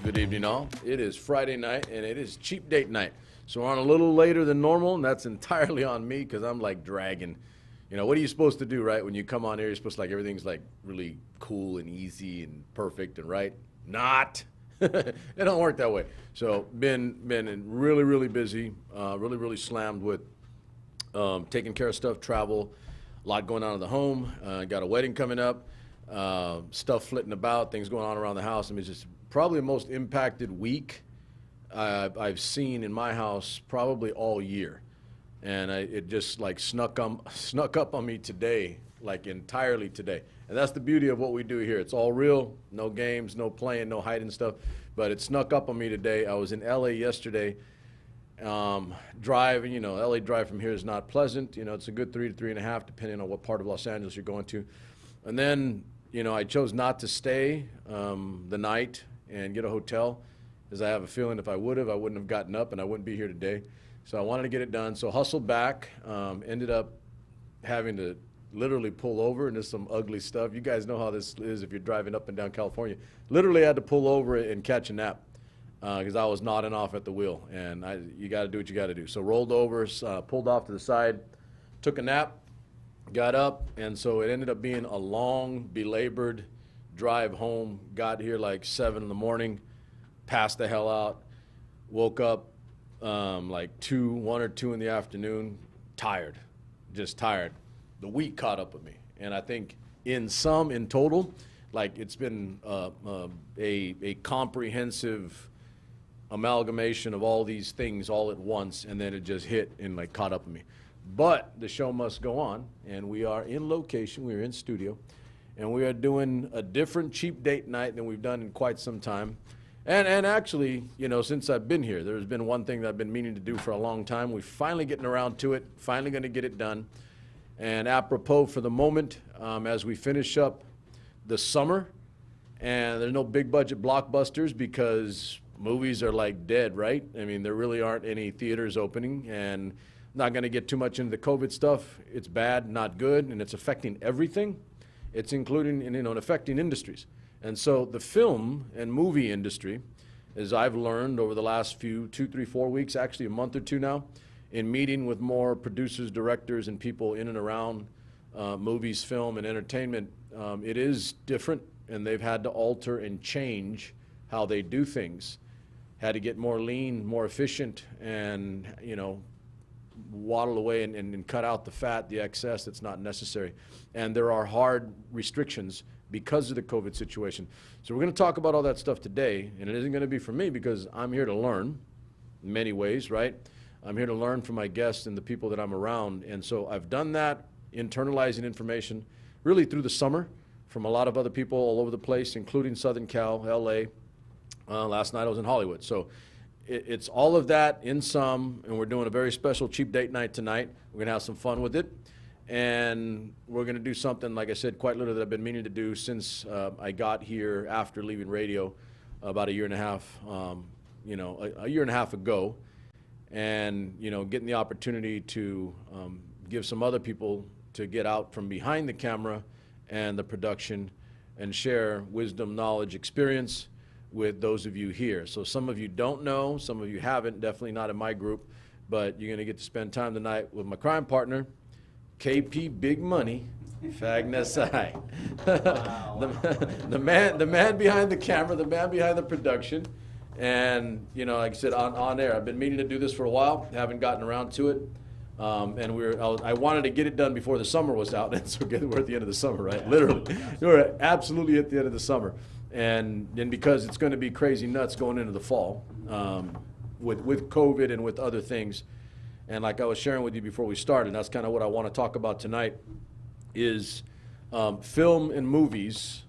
Good evening, all. It is Friday night, and it is cheap date night. So we're on a little later than normal, and that's entirely on me because I'm like dragging. You know, what are you supposed to do, right? When you come on here, you're supposed to like everything's like really cool and easy and perfect and right. Not. It don't work that way. So been really busy, really slammed with taking care of stuff, travel, a lot going on in the home. Got a wedding coming up, stuff flitting about, things going on around the house. I mean, it's just probably the most impacted week I've seen in my house probably all year. And it just like snuck up on me today, like entirely today. And that's the beauty of what we do here. It's all real, no games, no playing, no hiding stuff. But it snuck up on me today. I was in LA yesterday, driving. You know, LA drive from here is not pleasant. You know, it's a good 3 to 3.5, depending on what part of Los Angeles you're going to. And then, you know, I chose not to stay the night and get a hotel, because I have a feeling if I wouldn't have gotten up and I wouldn't be here today. So I wanted to get it done. So hustled back, ended up having to literally pull over, and there's some ugly stuff. You guys know how this is if you're driving up and down California. Literally had to pull over and catch a nap because I was nodding off at the wheel, and you got to do what you got to do. So rolled over, pulled off to the side, took a nap, got up, and so it ended up being a long, belabored drive home. Got here like 7 in the morning, passed the hell out, woke up like 1 or 2 in the afternoon, tired, just tired. The week caught up with me, and I think in total, like it's been a comprehensive amalgamation of all these things all at once, and then it just hit and like caught up with me. But the show must go on, and we are in location, we are in studio, and we are doing a different cheap date night than we've done in quite some time. And actually, you know, since I've been here, there's been one thing that I've been meaning to do for a long time. We're finally getting around to it, finally going to get it done. And apropos for the moment, as we finish up the summer, and there's no big budget blockbusters because movies are like dead, right? I mean, there really aren't any theaters opening, and not going to get too much into the COVID stuff. It's bad, not good, and it's affecting everything. It's including, you know, affecting industries. And so the film and movie industry, as I've learned over the last few, 2, 3, 4 weeks, actually a month or two now, in meeting with more producers, directors, and people in and around movies, film, and entertainment, it is different, and they've had to alter and change how they do things. Had to get more lean, more efficient, and, you know, waddle away and cut out the fat, the excess that's not necessary. And there are hard restrictions because of the COVID situation. So we're going to talk about all that stuff today, and it isn't going to be for me because I'm here to learn in many ways, right? I'm here to learn from my guests and the people that I'm around. And so I've done that, internalizing information really through the summer from a lot of other people all over the place, including Southern Cal, LA. Last night I was in Hollywood. So it's all of that in some, and we're doing a very special cheap date night tonight. We're going to have some fun with it. And we're going to do something, like I said, quite literally that I've been meaning to do since I got here after leaving radio about a year and a half, you know, a year and a half ago. And, you know, getting the opportunity to give some other people to get out from behind the camera and the production and share wisdom, knowledge, experience with those of you here. So some of you don't know, some of you haven't, definitely not in my group, but you're going to get to spend time tonight with my crime partner, KP Big Money, Fagnasai. the man behind the camera, the man behind the production. And, you know, like I said, on air, I've been meaning to do this for a while, haven't gotten around to it. And I wanted to get it done before the summer was out, and so we're at the end of the summer, right? Literally, we're absolutely at the end of the summer. And because it's going to be crazy nuts going into the fall with COVID and with other things. And like I was sharing with you before we started, that's kind of what I want to talk about tonight is film and movies,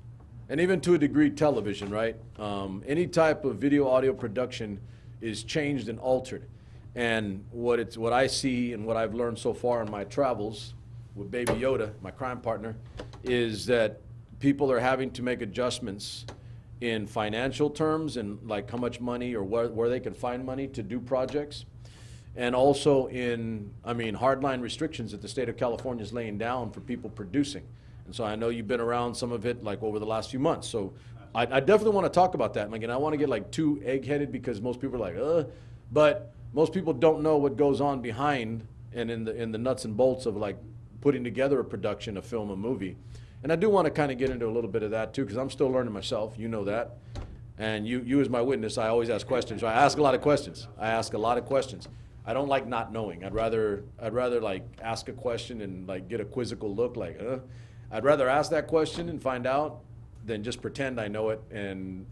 and even to a degree television, right? Any type of video audio production is changed and altered. And what I see and what I've learned so far in my travels with Baby Yoda, my crime partner, is that people are having to make adjustments in financial terms and like how much money or where they can find money to do projects. And also in, I mean, hardline restrictions that the state of California is laying down for people producing. And so I know you've been around some of it like over the last few months. So I definitely want to talk about that. Like, and I want to get like too egg-headed because most people are like, but most people don't know what goes on behind and in the nuts and bolts of like putting together a production, a film, a movie. And I do want to kind of get into a little bit of that too, because I'm still learning myself. You know that. And you as my witness, I always ask questions. So I ask a lot of questions. I don't like not knowing. I'd rather like ask a question and like get a quizzical look like, I'd rather ask that question and find out than just pretend I know it and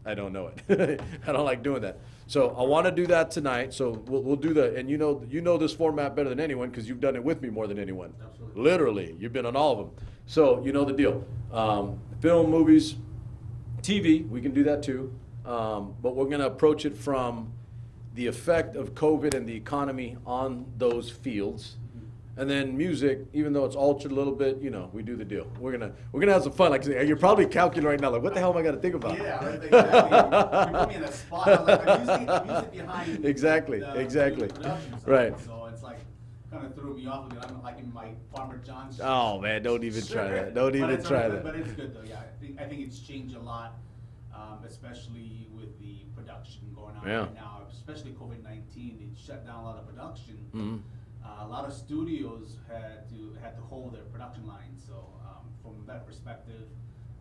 I don't know it. I don't like doing that. So I want to do that tonight. So we'll do the, and you know this format better than anyone because you've done it with me more than anyone. Absolutely. Literally, you've been on all of them. So you know the deal. Film, movies, TV, we can do that too. But we're going to approach it from the effect of COVID and the economy on those fields. And then music, even though it's altered a little bit, you know, we do the deal. We're gonna have some fun. Like you're probably calculating right now, like what the hell am I gonna think about? Yeah, exactly. You put me in a spot. I'm music behind. Exactly. The right. So it's like kind of threw me off a bit. I'm like in my Farmer John's. Oh man, don't even try that. Don't even try that. But it's good though. Yeah, I think it's changed a lot, especially with the production going on right now. Especially COVID-19, it shut down a lot of production. Mm-hmm. A lot of studios had to hold their production lines. So from that perspective,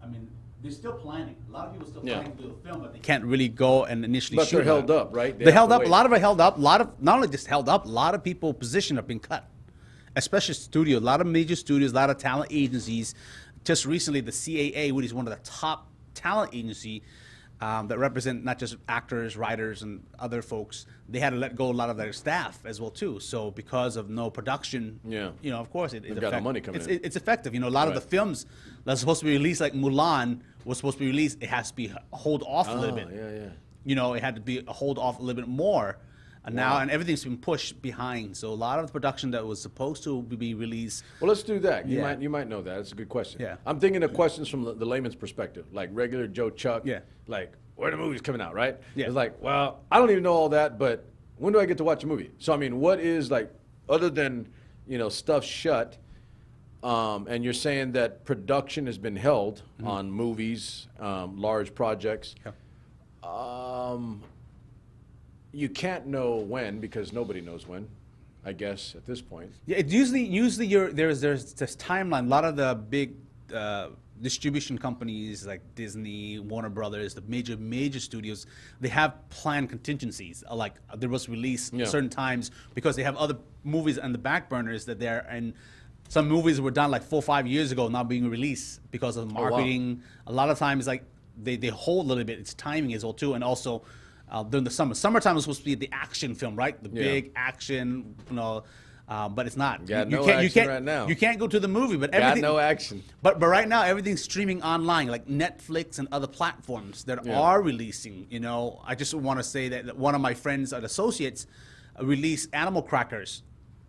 I mean, they're still planning. A lot of people still planning to do a film, but they can't really go and initially shoot. But they're held up, right? They're held up. A lot of it held up. A lot of, not only just held up, a lot of people position have been cut, especially studios. A lot of major studios, a lot of talent agencies, just recently the CAA, which is one of the top talent agency that represent not just actors, writers, and other folks, they had to let go a lot of their staff as well too. So because of no production, of course They've got no money coming in. It's effective. A lot of the films that's supposed to be released, like Mulan, was supposed to be released. It has to be hold off a little bit. It had to be hold off a little bit more. Now and everything's been pushed behind. So a lot of the production that was supposed to be released. Well, let's do that. You might know that. That's a good question. Yeah. I'm thinking of questions from the layman's perspective, like regular Joe Chuck. Yeah. Like, where are the movies coming out, right? Yeah. It's like, well, I don't even know all that, but when do I get to watch a movie? So I mean, what is like, other than stuff shut, and you're saying that production has been held on movies, large projects. Yeah. You can't know when because nobody knows when, I guess, at this point. Yeah, it usually there's this timeline. A lot of the big distribution companies like Disney, Warner Brothers, the major studios, they have planned contingencies. Like there was release certain times because they have other movies on the back burners that they're and some movies were done like 4 or 5 years ago not being released because of marketing. A lot of times like they hold a little bit. It's timing as well too, and also. During the summertime was supposed to be the action film, right? The big action, but it's not. Right now. You can't go to the movie, but everything. Got no action. But right now everything's streaming online, like Netflix and other platforms that are releasing. I just want to say that one of my friends and associates released Animal Crackers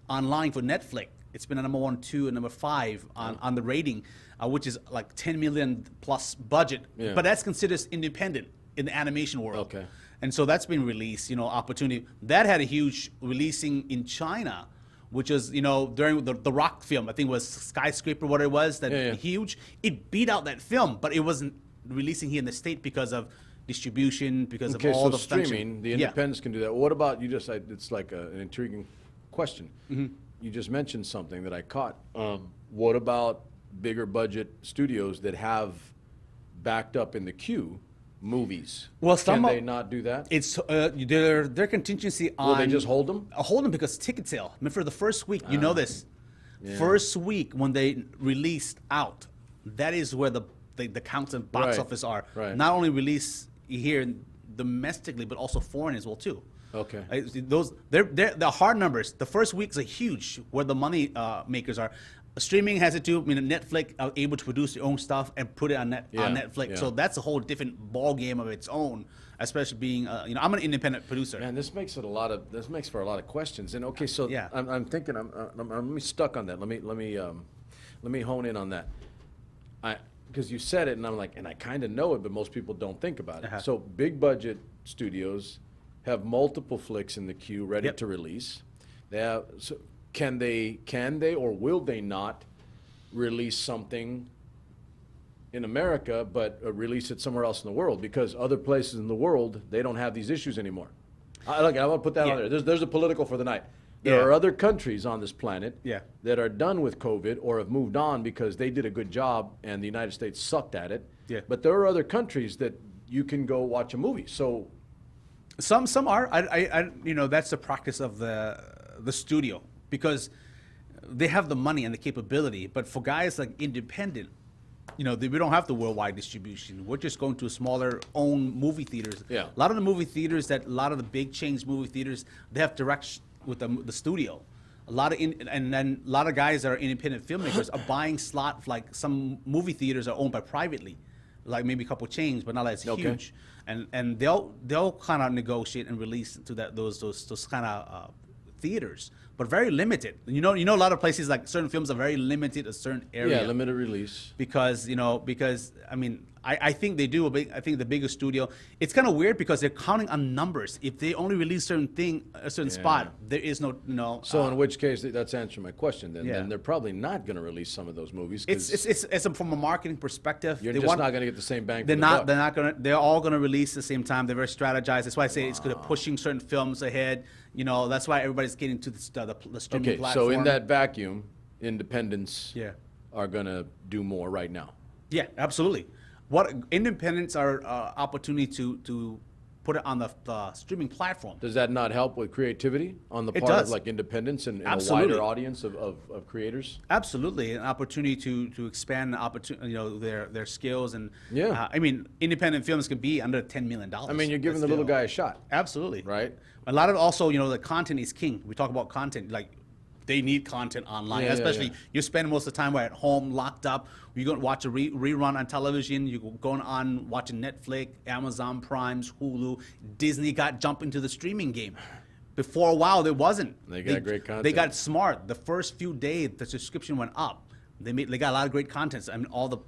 online for Netflix. It's been a number 1, 2, and number 5 on the rating, which is like 10 million plus budget. Yeah. But that's considered independent in the animation world. Okay. And so that's been released, opportunity. That had a huge releasing in China, which is, during the Rock film, I think it was Skyscraper, what it was, that huge. It beat out that film, but it wasn't releasing here in the State because of distribution, because of all the streaming, the independents can do that. What about, it's like an intriguing question. You just mentioned something that I caught. What about bigger budget studios that have backed up in the queue movies? Well, can they not do that? It's their contingency on. Will they just hold them? Hold them because ticket sale. I mean, for the first week, this. Yeah. First week when they released out, that is where the counts and box office are. Right. Not only release here domestically, but also foreign as well too. Okay. They're the hard numbers. The first weeks are huge where the money makers are. Streaming has it too. I mean, Netflix are able to produce their own stuff and put it on Netflix. Yeah. So that's a whole different ball game of its own. Especially being, I'm an independent producer. Man, this makes for a lot of questions. And okay, so I'm thinking, I'm stuck on that. Let me hone in on that. Because you said it, and I'm like, and I kind of know it, but most people don't think about it. So big budget studios have multiple flicks in the queue ready to release. They have. Can they or will they not release something in America but release it somewhere else in the world? Because other places in the world, they don't have these issues anymore. I want to put that on there. There's a political for the night. There are other countries on this planet that are done with COVID or have moved on because they did a good job and the United States sucked at it. Yeah. But there are other countries that you can go watch a movie. So some are. That's the practice of the studio. Because they have the money and the capability, but for guys like independent, we don't have the worldwide distribution. We're just going to smaller own movie theaters. Yeah. A lot of the movie theaters a lot of the big chains movie theaters, they have direct with the studio. A lot of guys that are independent filmmakers are buying slot. Like some movie theaters are owned by privately, like maybe a couple chains, but not as huge. And they'll kind of negotiate and release to those kind of theaters. But very limited. A lot of places like certain films are very limited a certain area. Yeah, limited release. Because I mean, I think they do I think the biggest studio. It's kind of weird because they're counting on numbers. If they only release a certain spot, there is no. So in which case, that's answering my question. Then they're probably not going to release some of those movies. It's from a marketing perspective. You're not going to get the same bang. They're not going to. They're all going to release at the same time. They're very strategized. That's why I say it's good at pushing certain films ahead. That's why everybody's getting to the streaming platform. So in that vacuum, independents are going to do more right now. Yeah, absolutely. What independents are opportunity to put it on the streaming platform. Does that not help with creativity on the It part of does. like independence and a Absolutely. wider audience of creators? Absolutely, an opportunity to expand their skills and Yeah. I mean, independent films can be under $10 million. I mean, you're giving the little guy a shot, Absolutely. right? A lot of also, the content is king. We talk about content, like they need content online, Yeah, especially yeah. you spend most of the time at home, locked up. You go and watch a rerun on television. You go going on watching Netflix, Amazon Primes, Hulu. Disney jumped into the streaming game. Before a while, there wasn't. They got great content. They got smart. The first few days, the subscription went up. They got a lot of great content. I mean, all the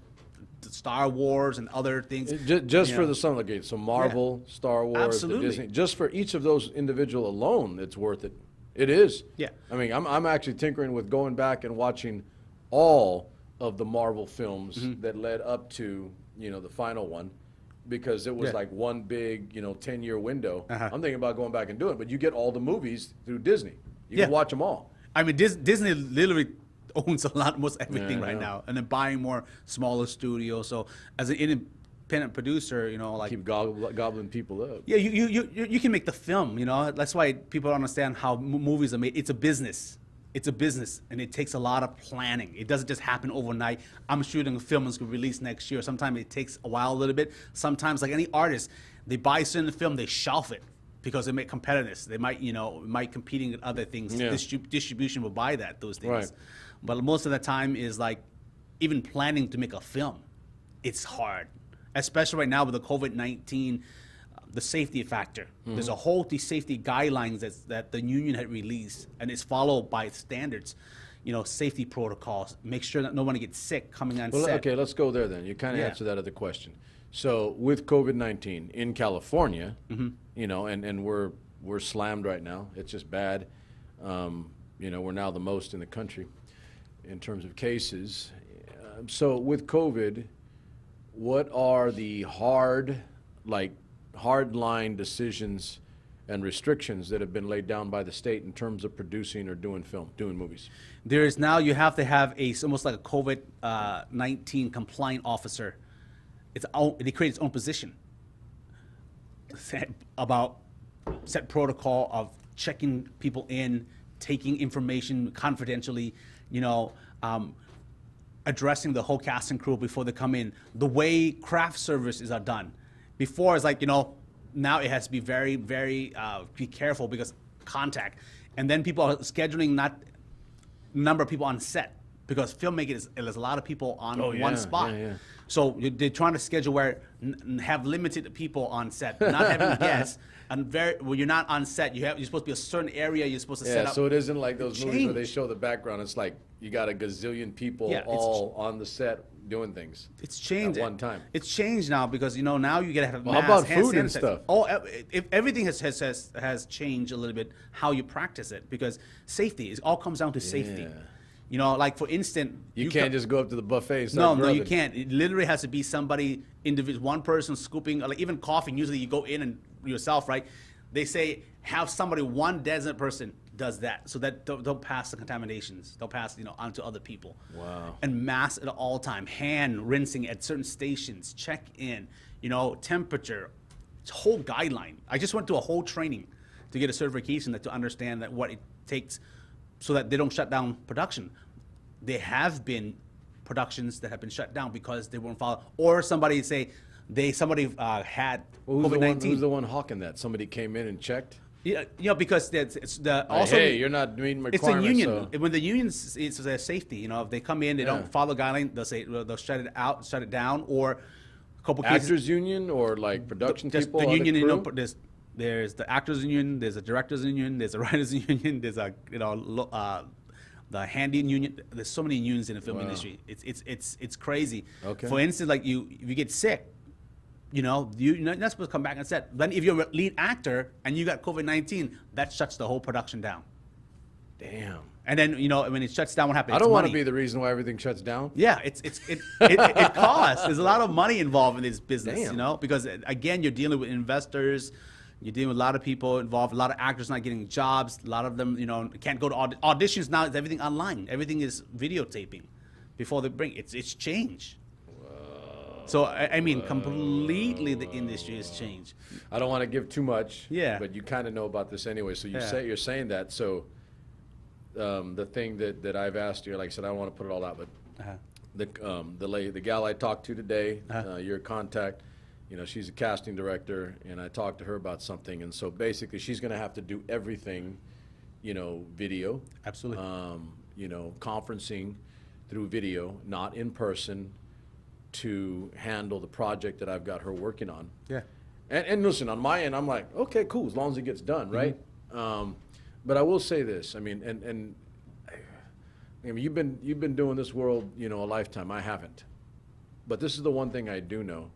Star Wars and other things. Just for the Son of the Gate, so Marvel, Star Wars, the Absolutely. Disney, just for each of those individual alone, it's worth it. It is. Yeah. I mean, I'm actually tinkering with going back and watching all of the Marvel films that led up to, the final one, because it was Yeah. like one big, 10-year window. Uh-huh. I'm thinking about going back and doing it, but you get all the movies through Disney. You Yeah. can watch them all. I mean, Disney literally owns most everything Yeah, I right know. now, and then buying more smaller studios. So as an independent producer, like Keep gobbling people up. yeah, you can make the film. That's why people don't understand how movies are made. It's a business. It's a business, and it takes a lot of planning. It doesn't just happen overnight. I'm shooting a film that's going to release next year. Sometimes it takes a while, a little bit. Sometimes, like any artist, they buy a certain film, they shelf it because they make competitiveness. They might competing with other things. Yeah. Distribution will buy those things. Right. But most of the time is like even planning to make a film, it's hard, especially right now with the COVID-19. The safety factor. There's a whole safety guidelines that the union had released, and it's followed by standards, safety protocols. Make sure that no one gets sick coming on Well, set. okay, let's go there then. You kind of Yeah. answered that other question. So with COVID-19 in California, and we're slammed right now. It's just bad. We're now the most in the country in terms of cases. So with COVID, what are the hard line decisions and restrictions that have been laid down by the state in terms of producing or doing movies? There is now you have to have almost like a COVID-19 compliant officer. They create its own position set protocol of checking people in, taking information confidentially, addressing the whole cast and crew before they come in. The way craft services are done. Before it's like, now it has to be very, very be careful because contact. And then people are scheduling not number of people on set because filmmaking there's a lot of people on one spot. Yeah. So they're trying to schedule where have limited people on set, not having guests. And when you're not on set, you're supposed to be a certain area. You're supposed to set up. So it isn't like those movies where they changed. show the background. It's like you got a gazillion people Yeah, all on the set doing things. It's changed at one time. It's changed now because now you gotta have Well, how masks, about hand food and sanitizer. stuff? Oh, everything has changed a little bit how you practice it because safety all comes down to safety. Like for instance, You can't just go up to the buffet and start no, you grubbing. can't. It literally has to be somebody individual, one person scooping, like even coughing. Usually you go in and yourself, right? They say have one designated person does that so that don't pass the contaminations. They'll pass onto other people. Wow. And mask at all time, hand rinsing at certain stations, check in, temperature. It's a whole guideline. I just went through a whole training to get a certification to understand that what it takes so that they don't shut down production. There have been productions that have been shut down because they weren't following, or somebody had COVID-19. Who's the one hawking that? Somebody came in and checked? Yeah, because it's the Like, also hey, you're not meeting it's a requirements. union. So. When the union it's their safety, if they come in, they Yeah. don't follow guidelines, they'll shut it out, shut it down, or a couple cases. Actors union or like production Just people? the other union, crew? there's the actors union, there's a directors union, there's a writers union, there's a the handy union. There's so many unions in the film Wow. industry. It's crazy. Okay. For instance, like if you get sick, you're not supposed to come back on set. Then if you're a lead actor and you got COVID-19, that shuts the whole production down. Damn. And then when it shuts down, what happens? I It's don't want to money. be the reason why everything shuts down. Yeah, it costs. There's a lot of money involved in this business, Damn. because again, you're dealing with investors, you're dealing with a lot of people involved, a lot of actors not getting jobs, a lot of them, can't go to auditions now. It's everything online. Everything is videotaping before they bring. It's changed. So I mean, completely the industry has changed. I don't want to give too much. Yeah. But you kind of know about this anyway. So Yeah. you're saying that. So the thing that I've asked you, like I said, I don't want to put it all out, but Uh-huh. the gal I talked to today, Uh-huh. your contact, you know, she's a casting director, and I talked to her about something, and so basically she's going to have to do everything, you know, video, Absolutely. you know, conferencing through video, not in person, to handle the project that I've got her working on. Yeah. And listen, on my end, I'm like, okay, cool, as long as it gets done, right? But I will say this, I mean, I mean, you've been doing this world, you know, a lifetime. I haven't. But this is the one thing I do know,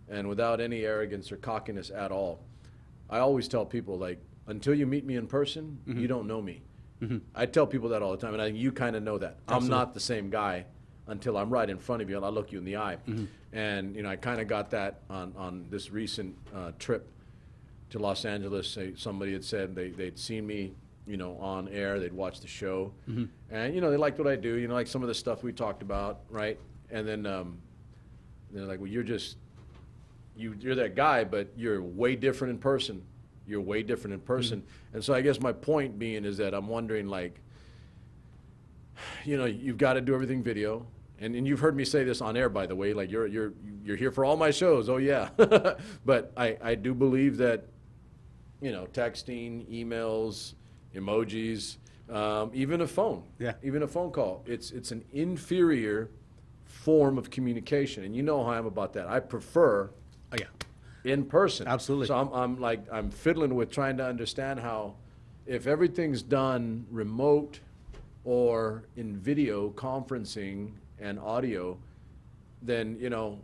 and without any arrogance or cockiness at all, I always tell people, like, until you meet me in person, you don't know me. I tell people that all the time, and I think you kind of know that. I'm not the same guy until I'm right in front of you and I look you in the eye. And, you know, I kind of got that on this recent trip to Los Angeles. Somebody had said they'd seen me, you know, on air, they'd watched the show, and, you know, they liked what I do, you know, like some of the stuff we talked about, right? And then they're like, well, you're that guy, but you're way different in person. You're way different in person. And so I guess my point being is that I'm wondering, like, you know, you've got to do everything video. And you've heard me say this on air, by the way, like, you're here for all my shows. Oh, yeah. But I do believe that, you know, texting, emails, emojis, even a phone. Yeah. Even a phone call. It's an inferior form of communication. And you know how I am about that. I prefer Oh yeah. in person. Absolutely. So I'm fiddling with trying to understand how, if everything's done remote or in video conferencing and audio, then, you know,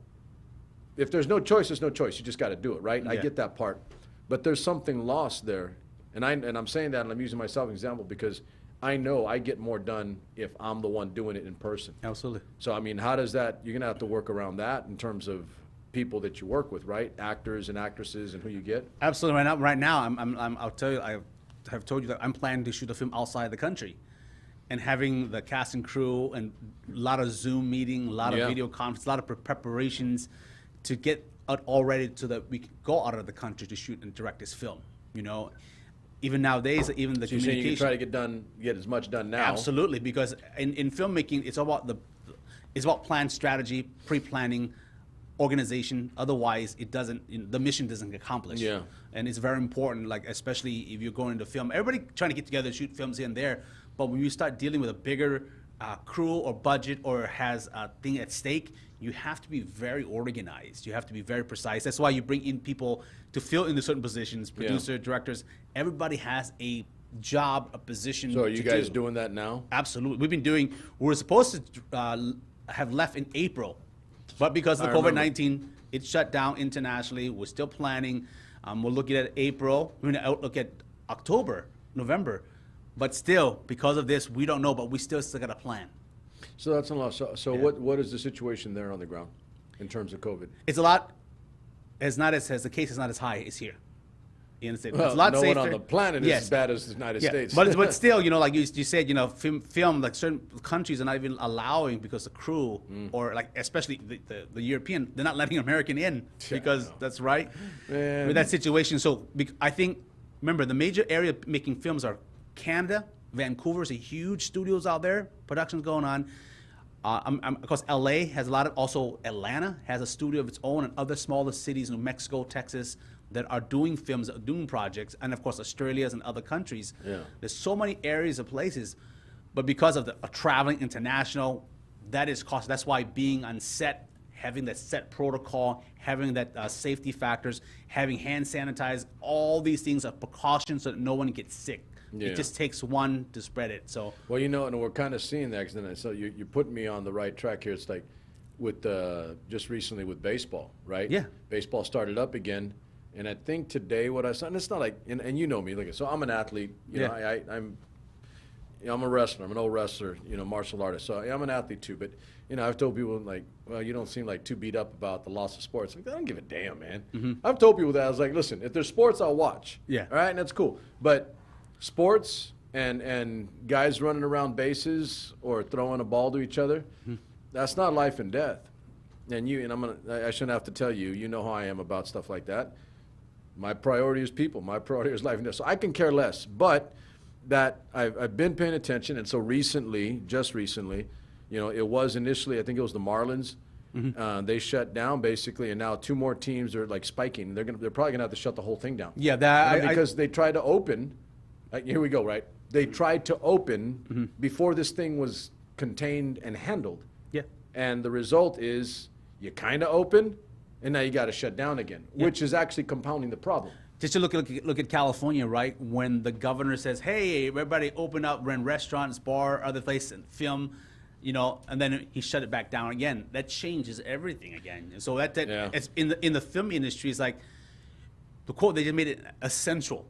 if there's no choice, there's no choice. You just got to do it, right? I Yeah. get that part. But there's something lost there. And I'm saying that, and I'm using myself as an example because I know I get more done if I'm the one doing it in person. Absolutely. So, I mean, how does that, you're going to have to work around that in terms of people that you work with, right? Actors and actresses and who you get. Absolutely. Right now, I'll tell you, I have told you that I'm planning to shoot a film outside the country, and having the cast and crew and a lot of Zoom meeting, a lot of Yeah. video conference, a lot of preparations to get it all ready so that we can go out of the country to shoot and direct this film. You know, even nowadays, even the So you're saying you communication. can try to get as much done now. Absolutely, because in filmmaking, it's about plan, strategy, pre-planning, organization. Otherwise, the mission doesn't get accomplished. Yeah. And it's very important, like, especially if you're going into film. Everybody trying to get together and shoot films here and there, but when you start dealing with a bigger crew or budget or has a thing at stake, you have to be very organized. You have to be very precise. That's why you bring in people to fill into certain positions, producer, directors. Everybody has a job, a position. So are you to guys do. doing that now? Absolutely. We were supposed to have left in April, but because of I the remember. COVID-19, it shut down internationally. We're still planning. We're looking at April. We're going to look at October, November. But still, because of this, we don't know, but we still got a plan. So that's a lot. So Yeah. what is the situation there on the ground in terms of COVID? It's a lot, the case is not as high as here. You understand? Well, It's a lot no safer. one on the planet is Yes. as bad as the United Yeah, States. but still, you know, like you said, you know, film, like certain countries are not even allowing because the crew, or like especially the European, they're not letting American in Yeah, because I know. that's right. Man. With that situation, so I think, remember, the major area making films are Canada, Vancouver's a huge studios out there, productions going on. Of course, LA has a lot of, also Atlanta has a studio of its own, and other smaller cities, New Mexico, Texas, that are doing films, doing projects, and of course Australia's and other countries. Yeah. There's so many areas of places, but because of the traveling international, that is cost. That's why being on set, having that set protocol, having that safety factors, having hand sanitize, all these things are precautions so that no one gets sick. Yeah. It just takes one to spread it. So Well, you know, and we're kind of seeing that. 'Cause then, so you're putting me on the right track here. It's like with just recently with baseball, right? Yeah. Baseball started up again, and I think today what I saw, and it's not like, and you know me, look, so I'm an athlete. You know, Yeah. I'm a wrestler. I'm an old wrestler. You know, martial artist. So I'm an athlete too. But you know, I've told people like, well, you don't seem like too beat up about the loss of sports. Like, I don't give a damn, man. I've told people that. I was like, listen, if there's sports, I'll watch. Yeah. All right, and that's cool. But sports and guys running around bases or throwing a ball to each other, that's not life and death. I shouldn't have to tell you, you know how I am about stuff like that. My priority is people. My priority is life and death. So I can care less. But that I've been paying attention, and so recently, just recently, it was initially, I think it was the Marlins. They shut down basically, and now 2 more teams are like spiking. They're probably gonna have to shut the whole thing down. Yeah, because they tried to open. Here we go. Right, they tried to open before this thing was contained and handled. Yeah. And the result is you kind of open, and now you got to shut down again, which is actually compounding the problem. Just to look at California, right? When the governor says, "Hey, everybody, open up, rent restaurants, bar, other places, and film," and then he shut it back down again. That changes everything again. And so it's in the film industry, it's like the quote, they just made it essential.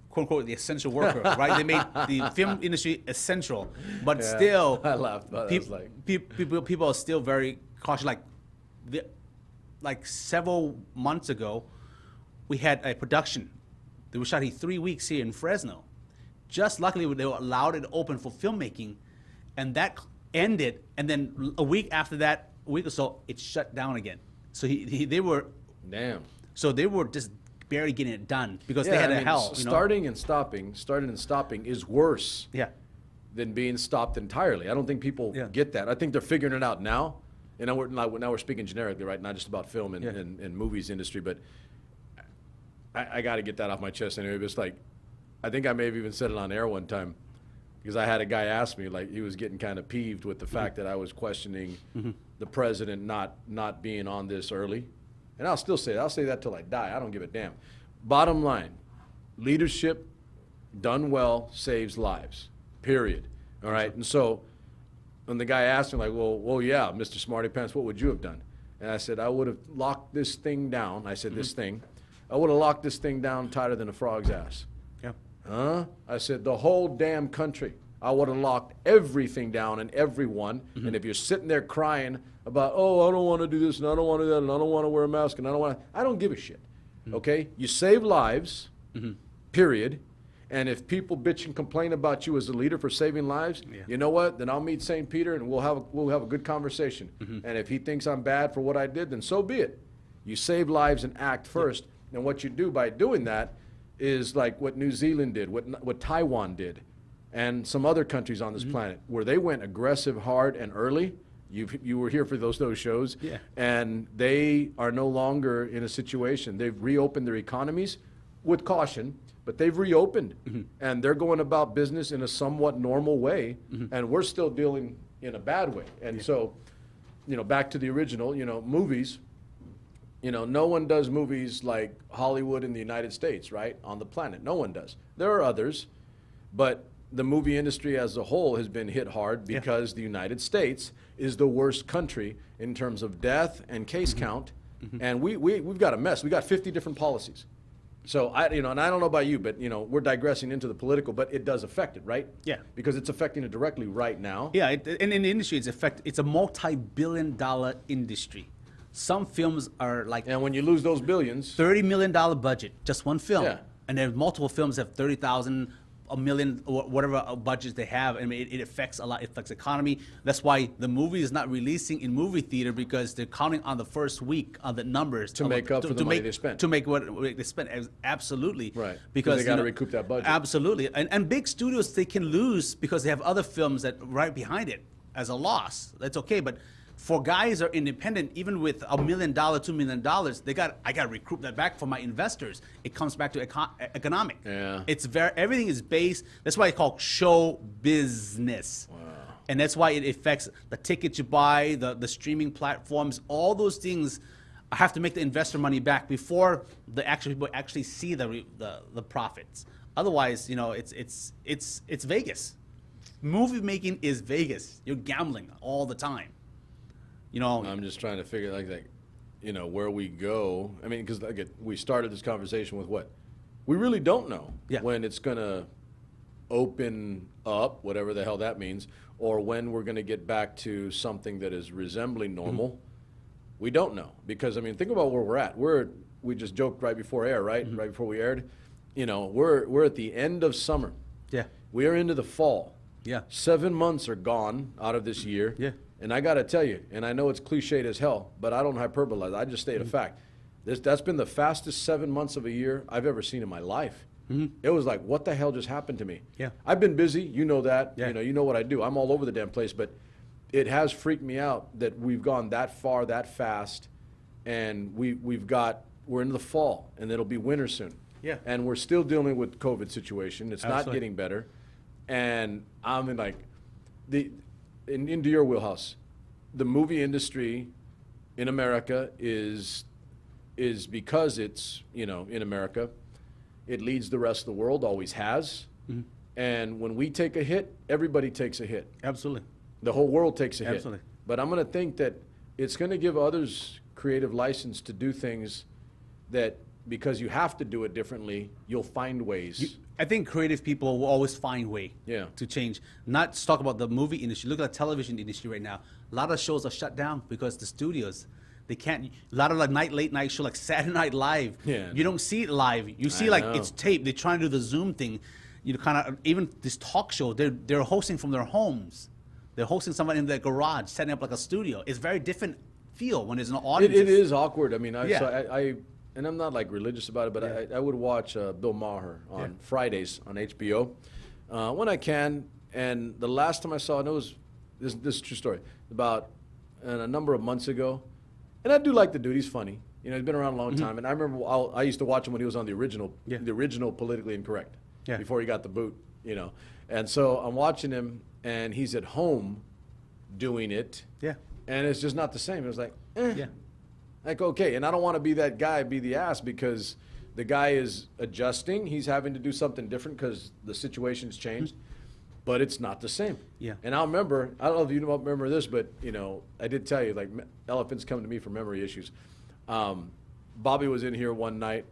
"Quote unquote," the essential worker, right? They made the film industry essential, but still, I laughed about it. People are still very cautious. Like several months ago, we had a production that was shot 3 weeks here in Fresno. Just luckily, they were allowed it open for filmmaking, and that ended. And then a week after that, a week or so, it shut down again. So they were So they were just barely getting it done because they had hell. Starting and stopping is worse than being stopped entirely. I don't think people get that. I think they're figuring it out now. And now we're speaking generically, right? Not just about film and movies industry, but I got to get that off my chest anyway. But it's like, I think I may have even said it on air one time, because I had a guy ask me, like, he was getting kind of peeved with the fact that I was questioning the president not being on this early. And I'll still say that. I'll say that till I die. I don't give a damn. Bottom line, leadership done well saves lives, period. All right? And so when the guy asked me, like, well, yeah, Mr. Smarty Pants, what would you have done? And I said, I would have locked this thing down. I said, this thing. I would have locked this thing down tighter than a frog's ass. Yeah. Huh? I said, the whole damn country. I would have locked everything down and everyone. And if you're sitting there crying about, oh, I don't want to do this and I don't want to do that and I don't want to wear a mask and I don't give a shit. Okay? You save lives, period. And if people bitch and complain about you as a leader for saving lives, you know what? Then I'll meet St. Peter and we'll have a good conversation. And if he thinks I'm bad for what I did, then so be it. You save lives and act first. And what you do by doing that is like what New Zealand did, what Taiwan did, and some other countries on this planet, where they went aggressive, hard, and early. You were here for those shows. Yeah. And they are no longer in a situation. They've reopened their economies with caution, but they've reopened. And they're going about business in a somewhat normal way, and we're still dealing in a bad way. And so, back to the original, movies, no one does movies like Hollywood in the United States, right? On the planet. No one does. There are others, but the movie industry as a whole has been hit hard because the United States is the worst country in terms of death and case count. And we've got a mess. We got 50 different policies. So and I don't know about you, but we're digressing into the political, but it does affect it, right? Yeah. Because it's affecting it directly right now. Yeah, and in the industry, it's a multi-billion-dollar industry. Some films are like, and when you lose those billions, $30 million budget, just one film, and then multiple films have 30,000, a million, or whatever budgets they have. I mean, it affects a lot. It affects the economy. That's why the movie is not releasing in movie theater, because they're counting on the first week on the numbers to make up for the money they spent. To make what they spent. Absolutely. Right. Because they got to recoup that budget. Absolutely. And big studios, they can lose because they have other films that right behind it as a loss. That's okay. But for guys that are independent, even with $1 million, $2 million, I got to recoup that back for my investors. It comes back to economic. Yeah. Everything is based. That's why it's called show business. Wow. And that's why it affects the tickets you buy, the streaming platforms. All those things have to make the investor money back before the actual people actually see the profits. Otherwise, it's Vegas. Movie making is Vegas. You're gambling all the time. I'm just trying to figure where we go. I mean, because we started this conversation with what? We really don't know when it's going to open up, whatever the hell that means, or when we're going to get back to something that is resembling normal. We don't know, because, I mean, think about where we're at. We just joked right before air, right? Right before we aired. We're at the end of summer. Yeah. We are into the fall. Yeah. 7 months are gone out of this year. Yeah. And I got to tell you, and I know it's cliched as hell, but I don't hyperbolize. I just state a fact. That's been the fastest 7 months of a year I've ever seen in my life. It was like, what the hell just happened to me? Yeah. I've been busy. You know that. Yeah. You know what I do. I'm all over the damn place. But it has freaked me out that we've gone that far, that fast, and we're into the fall, and it'll be winter soon. Yeah. And we're still dealing with COVID situation. It's not getting better. And I'm in like, into your wheelhouse. The movie industry in America is because it's, in America, it leads the rest of the world, always has. And when we take a hit, everybody takes a hit. Absolutely. The whole world takes a hit. Absolutely. But I'm going to think that it's going to give others creative license to do things that, because you have to do it differently, you'll find ways. I think creative people will always find a way Yeah. to change. Not just talk about the movie industry. Look at the television industry right now. A lot of shows are shut down because the studios, they can't. A lot of like late night show like Saturday Night Live. Yeah. You don't see it live. You see I like know. it's taped. They're trying to do the Zoom thing. Kind of even this talk show. They're hosting from their homes. They're hosting somebody in their garage, setting up like a studio. It's very different feel when there's no audience. It is awkward. I mean, Yeah. and I'm not like religious about it, but Yeah. I would watch Bill Maher on Fridays on HBO when I can. And the last time I saw it, it was this is a true story about a number of months ago. And I do like the dude. He's funny. He's been around a long time. And I remember I used to watch him when he was on the original Politically Incorrect, before he got the boot. And so I'm watching him, and he's at home doing it. Yeah. And it's just not the same. It was like, eh. Yeah. Like, okay, and I don't want to be that guy, be the ass, because the guy is adjusting. He's having to do something different because the situation's changed, but it's not the same. Yeah. And I remember, I don't know if you remember this, but, I did tell you, like, elephants come to me for memory issues. Bobby was in here one night,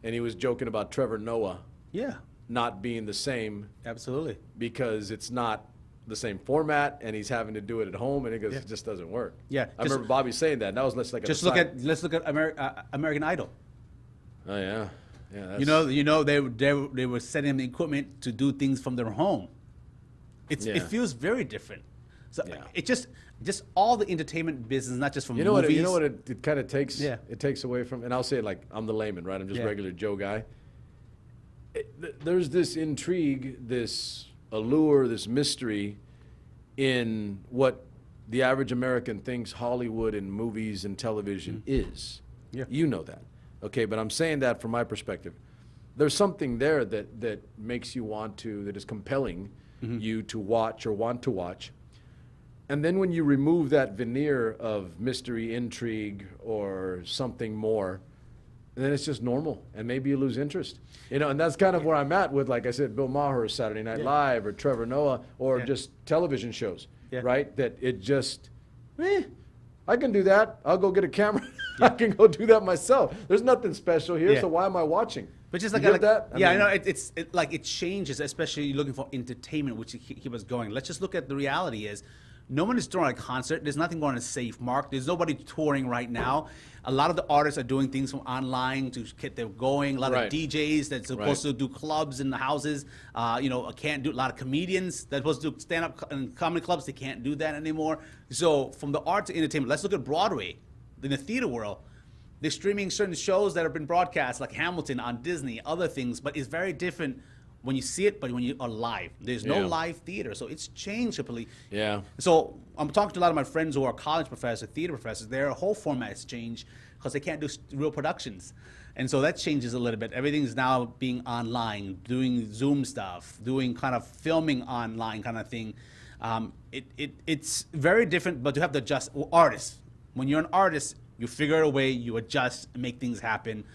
and he was joking about Trevor Noah Yeah. not being the same Absolutely. because it's not the same format, and he's having to do it at home, and he goes, it just doesn't work. Yeah, I remember Bobby saying that. And that was less like Let's look at American Idol. Oh yeah, yeah. They were setting the equipment to do things from their home. It feels very different. So Yeah. it just all the entertainment business, not just from You know movies. what it kind of takes. Yeah. It takes away from, and I'll say it like I'm the layman, right? I'm just Yeah. regular Joe guy. There's this intrigue, this allure, this mystery in what the average American thinks Hollywood and movies and television is. Yeah. You know that. Okay, but I'm saying that from my perspective. There's something there that makes you want to, that is compelling you to watch or want to watch. And then when you remove that veneer of mystery, intrigue, or something more, then it's just normal, and maybe you lose interest. And that's kind of where I'm at with, like I said, Bill Maher or Saturday Night Live or Trevor Noah or just television shows, right? That it just, I can do that. I'll go get a camera. I can go do that myself. There's nothing special here, so why am I watching? But just You like get that? I know it changes, especially looking for entertainment, which keep us going. Let's just look at the reality is. No one is throwing a concert. There's nothing going to Safe Mark. There's nobody touring right now. A lot of the artists are doing things from online to get them going. A lot of DJs that's supposed to do clubs in the houses, can't do. A lot of comedians that's supposed to do stand-up in comedy clubs, they can't do that anymore. So from the art to entertainment, let's look at Broadway. In the theater world, they're streaming certain shows that have been broadcast, like Hamilton on Disney, other things, but it's very different when you see it, but when you are live. There's no live theater, so it's changed completely. Yeah. So I'm talking to a lot of my friends who are college professors, theater professors. Their whole format has changed because they can't do real productions. And so that changes a little bit. Everything's now being online, doing Zoom stuff, doing kind of filming online kind of thing. It's very different, but you have to adjust. Artists, when you're an artist, you figure out a way, you adjust, make things happen.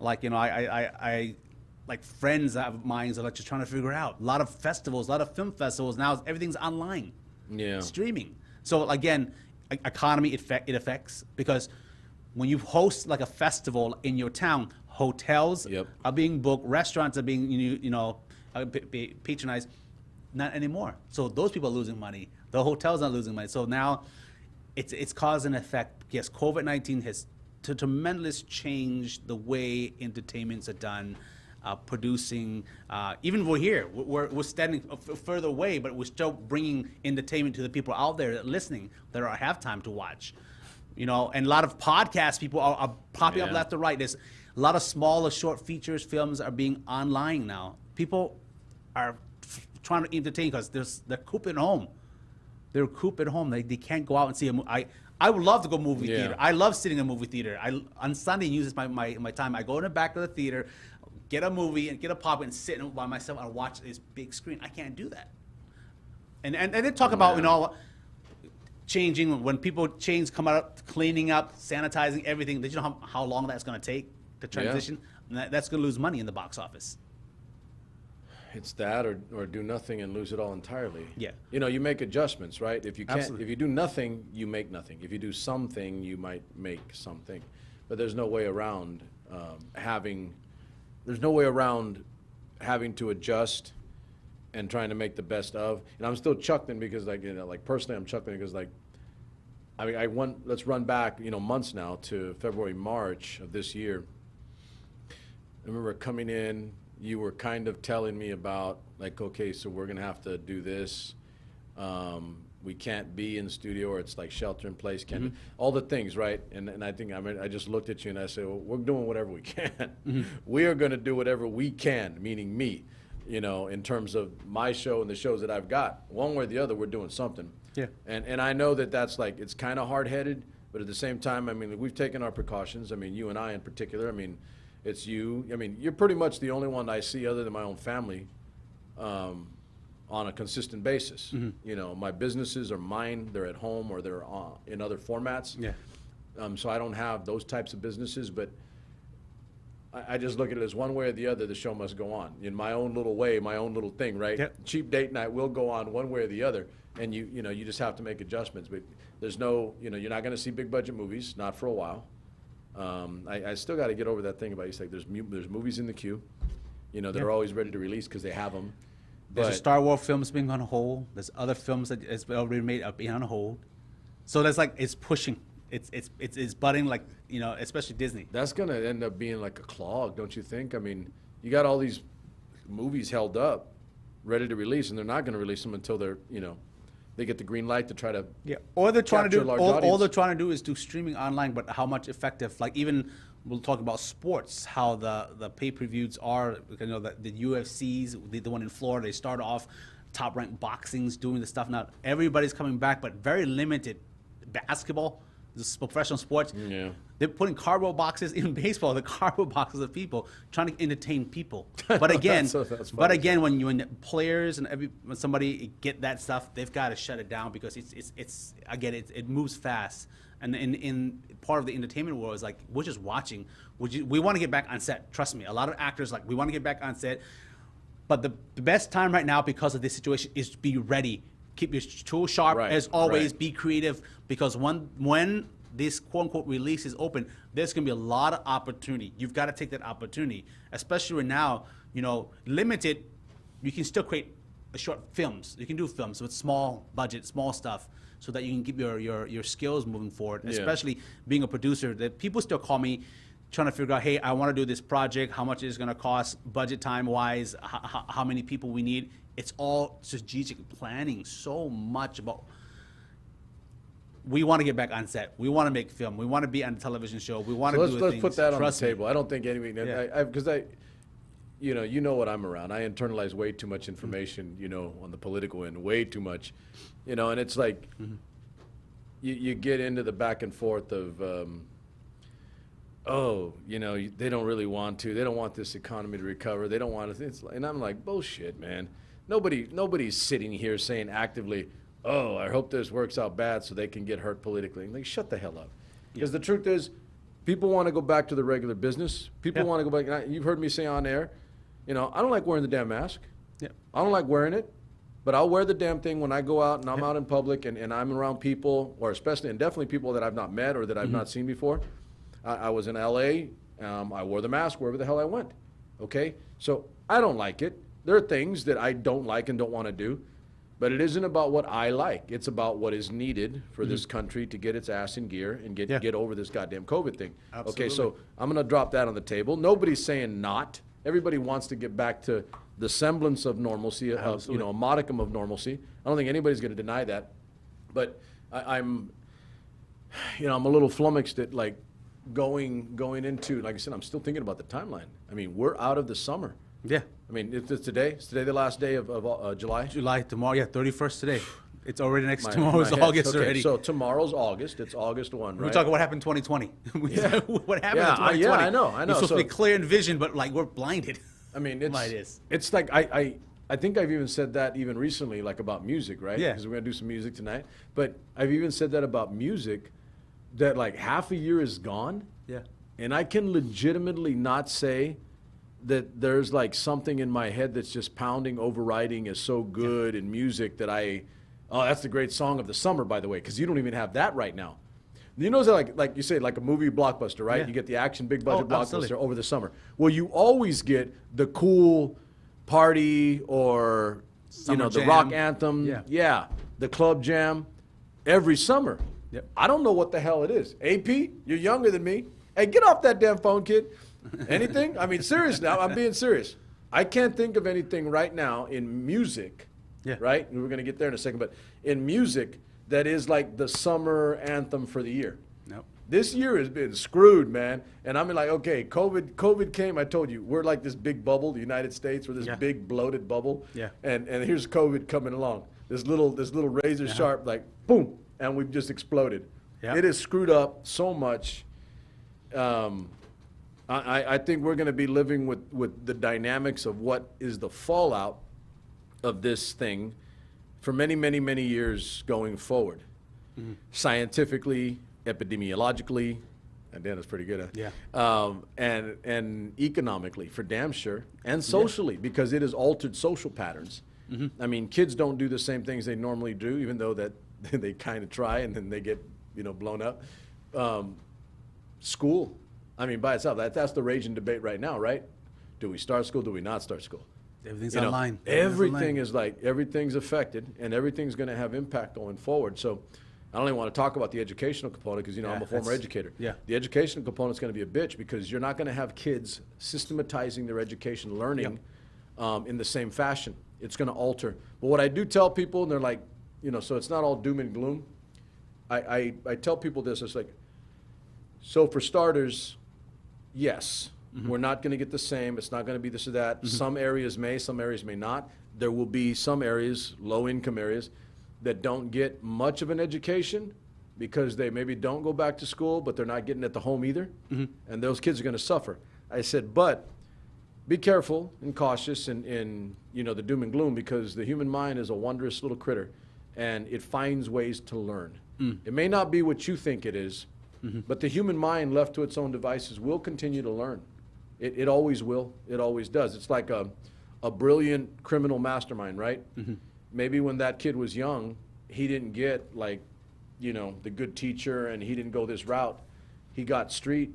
Like, I like friends of mine that are just trying to figure out. A lot of festivals, a lot of film festivals now, everything's online, streaming. So again, economy it affects, because when you host like a festival in your town, hotels are being booked, restaurants are being patronized. Not anymore. So those people are losing money. The hotels are losing money. So now it's cause and effect. Yes, COVID-19 has tremendously changed the way entertainments are done. producing. Even we're here, we're standing further away, but we're still bringing entertainment to the people out there that are listening that are have time to watch. And a lot of podcast people are popping up left or right. There's a lot of smaller short features, films are being online now. People are trying to entertain because they're cooped at home. They're cooped at home. They can't go out and see a movie. I would love to go movie theater. I love sitting in a movie theater. On Sunday, uses my time. I go in the back of the theater, get a movie and get a pop and sit by myself and watch this big screen. I can't do that. And they talk about changing when people come out, cleaning up, sanitizing everything. Did you know how long that's going to take to transition? Yeah. That's going to lose money in the box office. It's that or do nothing and lose it all entirely. Yeah. You make adjustments, right? If you can't, Absolutely. if you do nothing, you make nothing. If you do something, you might make something. But there's no way around having to adjust and trying to make the best of. And I'm still chuckling because personally I'm chuckling because let's run back, months now to February, March of this year. I remember coming in, you were kind of telling me about okay, so we're gonna have to do this. We can't be in studio, or it's like shelter in place. All the things, right? And I think I just looked at you and I said, well, we're doing whatever we can. We are gonna do whatever we can, meaning me. In terms of my show and the shows that I've got, one way or the other, we're doing something. Yeah. And I know that's it's kind of hard-headed, but at the same time, we've taken our precautions. You and I in particular. It's you. You're pretty much the only one I see other than my own family on a consistent basis. My businesses are mine. They're at home or they're in other formats. Yeah. So I don't have those types of businesses, but I just look at it as one way or the other, the show must go on in my own little way, my own little thing, right? Yep. Cheap date night will go on one way or the other, and you just have to make adjustments. But there's no, you're not going to see big budget movies, not for a while. I still got to get over that thing about there's movies in the queue, that are always ready to release because they have them. There's a Star Wars films being on hold. There's other films that is already made up being on hold. So that's it's pushing. It's budding especially Disney. That's going to end up being like a clog, don't you think? You got all these movies held up, ready to release, and they're not going to release them until they're, they get the green light to try to Or they're trying to do all they're audience. trying to do is do streaming online, but how much effective? Even we'll talk about sports, how the pay-per-views are. The UFCs, the one in Florida, they start off top-ranked boxings doing the stuff. Now everybody's coming back, but very limited. Basketball, this is professional sports. Yeah. They're putting cardboard boxes in baseball. The cardboard boxes of people trying to entertain people. But again, that's funny. when players and when somebody get that stuff, they've got to shut it down because it moves fast. And in part of the entertainment world is we're just watching. We want to get back on set. Trust me, a lot of actors we want to get back on set. But the best time right now because of this situation is to be ready. Keep your tool sharp as always. Right. Be creative because when this quote-unquote release is open, there's going to be a lot of opportunity. You've got to take that opportunity, especially right now, limited, you can still create short films. You can do films with small budget, small stuff, so that you can keep your skills moving forward, especially being a producer. That people still call me trying to figure out, hey, I want to do this project, how much is it going to cost, budget time-wise, how many people we need. It's all strategic planning, so much about we want to get back on set. We want to make film. We want to be on a television show. We want to do let's things. put that on the Trust me. table. I don't think anybody, because you know what I'm around. I internalize way too much information, on the political end, way too much, and it's you get into the back and forth of, they don't really want to. They don't want this economy to recover. They don't want it. And I'm like, bullshit, man. Nobody's sitting here saying actively, oh, I hope this works out bad so they can get hurt politically. Like, shut the hell up. Because the truth is, people want to go back to the regular business. People want to go back. You've heard me say on air, I don't like wearing the damn mask. Yeah. I don't like wearing it. But I'll wear the damn thing when I go out and I'm out in public and I'm around people, or especially and definitely people that I've not met or that I've not seen before. I was in LA. I wore the mask wherever the hell I went. Okay? So I don't like it. There are things that I don't like and don't want to do. But it isn't about what I like. It's about what is needed for this country to get its ass in gear and get over this goddamn COVID thing. Absolutely. Okay, so I'm going to drop that on the table. Nobody's saying not. everybody wants to get back to the semblance of normalcy, of, a modicum of normalcy. I don't think anybody's going to deny that. But I'm a little flummoxed at like going into, like I said, I'm still thinking about the timeline. I mean, we're out of the summer. Yeah. I mean, it's today. It's today the last day of July. July tomorrow. Yeah, 31st today. It's already tomorrow's August already. So tomorrow's August. It's August 1, right? We're talking what happened in 2020. Yeah. What happened in 2020? Yeah, I know. It's supposed to be clear in vision, but like we're blinded. I mean, it's it's like I think I've even said that even recently, like about music, right? Yeah. Because we're gonna do some music tonight. But I've even said that about music, that like half a year is gone. Yeah. And I can legitimately not say that there's like something in my head that's just pounding, overriding is so good in music that that's the great song of the summer, by the way, because you don't even have that right now. You know, like you say, like a movie blockbuster, right? Yeah. You get the action big budget blockbuster absolutely. over the summer. Well, you always get the cool party or Summer the jam. rock anthem, the club jam every summer. Yep. I don't know what the hell it is. AP, you're younger than me. Hey, get off that damn phone, kid. Anything? I mean, seriously, I'm being serious. I can't think of anything right now in music, right? And we're going to get there in a second, but in music that is like the summer anthem for the year. Nope. This year has been screwed, man. And I'm like, okay, COVID came. I told you, we're like this big bubble, the United States, we're this big bloated bubble. Yeah. And here's COVID coming along. This little razor sharp, like boom, and we've just exploded. Yeah. It has screwed up so much. I think we're going to be living with the dynamics of what is the fallout of this thing for many, many, many years going forward. Mm-hmm. Scientifically, epidemiologically, and Dan is pretty good at and economically, for damn sure, and socially, because it has altered social patterns. Mm-hmm. I mean, kids don't do the same things they normally do, even though that they kind of try and then they get blown up. School, I mean, by itself, that's the raging debate right now, right? Do we start school? Do we not start school? Everything's online. Everything is like, everything's affected, and everything's going to have impact going forward. So I don't even want to talk about the educational component because, I'm a former educator. Yeah. The educational component is going to be a bitch because you're not going to have kids systematizing their education learning in the same fashion. It's going to alter. But what I do tell people, and they're like, so it's not all doom and gloom. I tell people this, it's like, so for starters, yes, we're not going to get the same. It's not going to be this or that. Mm-hmm. Some areas may, some areas may not. There will be some areas, low-income areas, that don't get much of an education because they maybe don't go back to school, but they're not getting at the home either. Mm-hmm. And those kids are going to suffer. I said, but be careful and cautious in the doom and gloom, because the human mind is a wondrous little critter, and it finds ways to learn. Mm. It may not be what you think it is, but the human mind left to its own devices will continue to learn. It always will. It always does. It's like a brilliant criminal mastermind, right? Mm-hmm. Maybe when that kid was young, he didn't get the good teacher and he didn't go this route. He got street.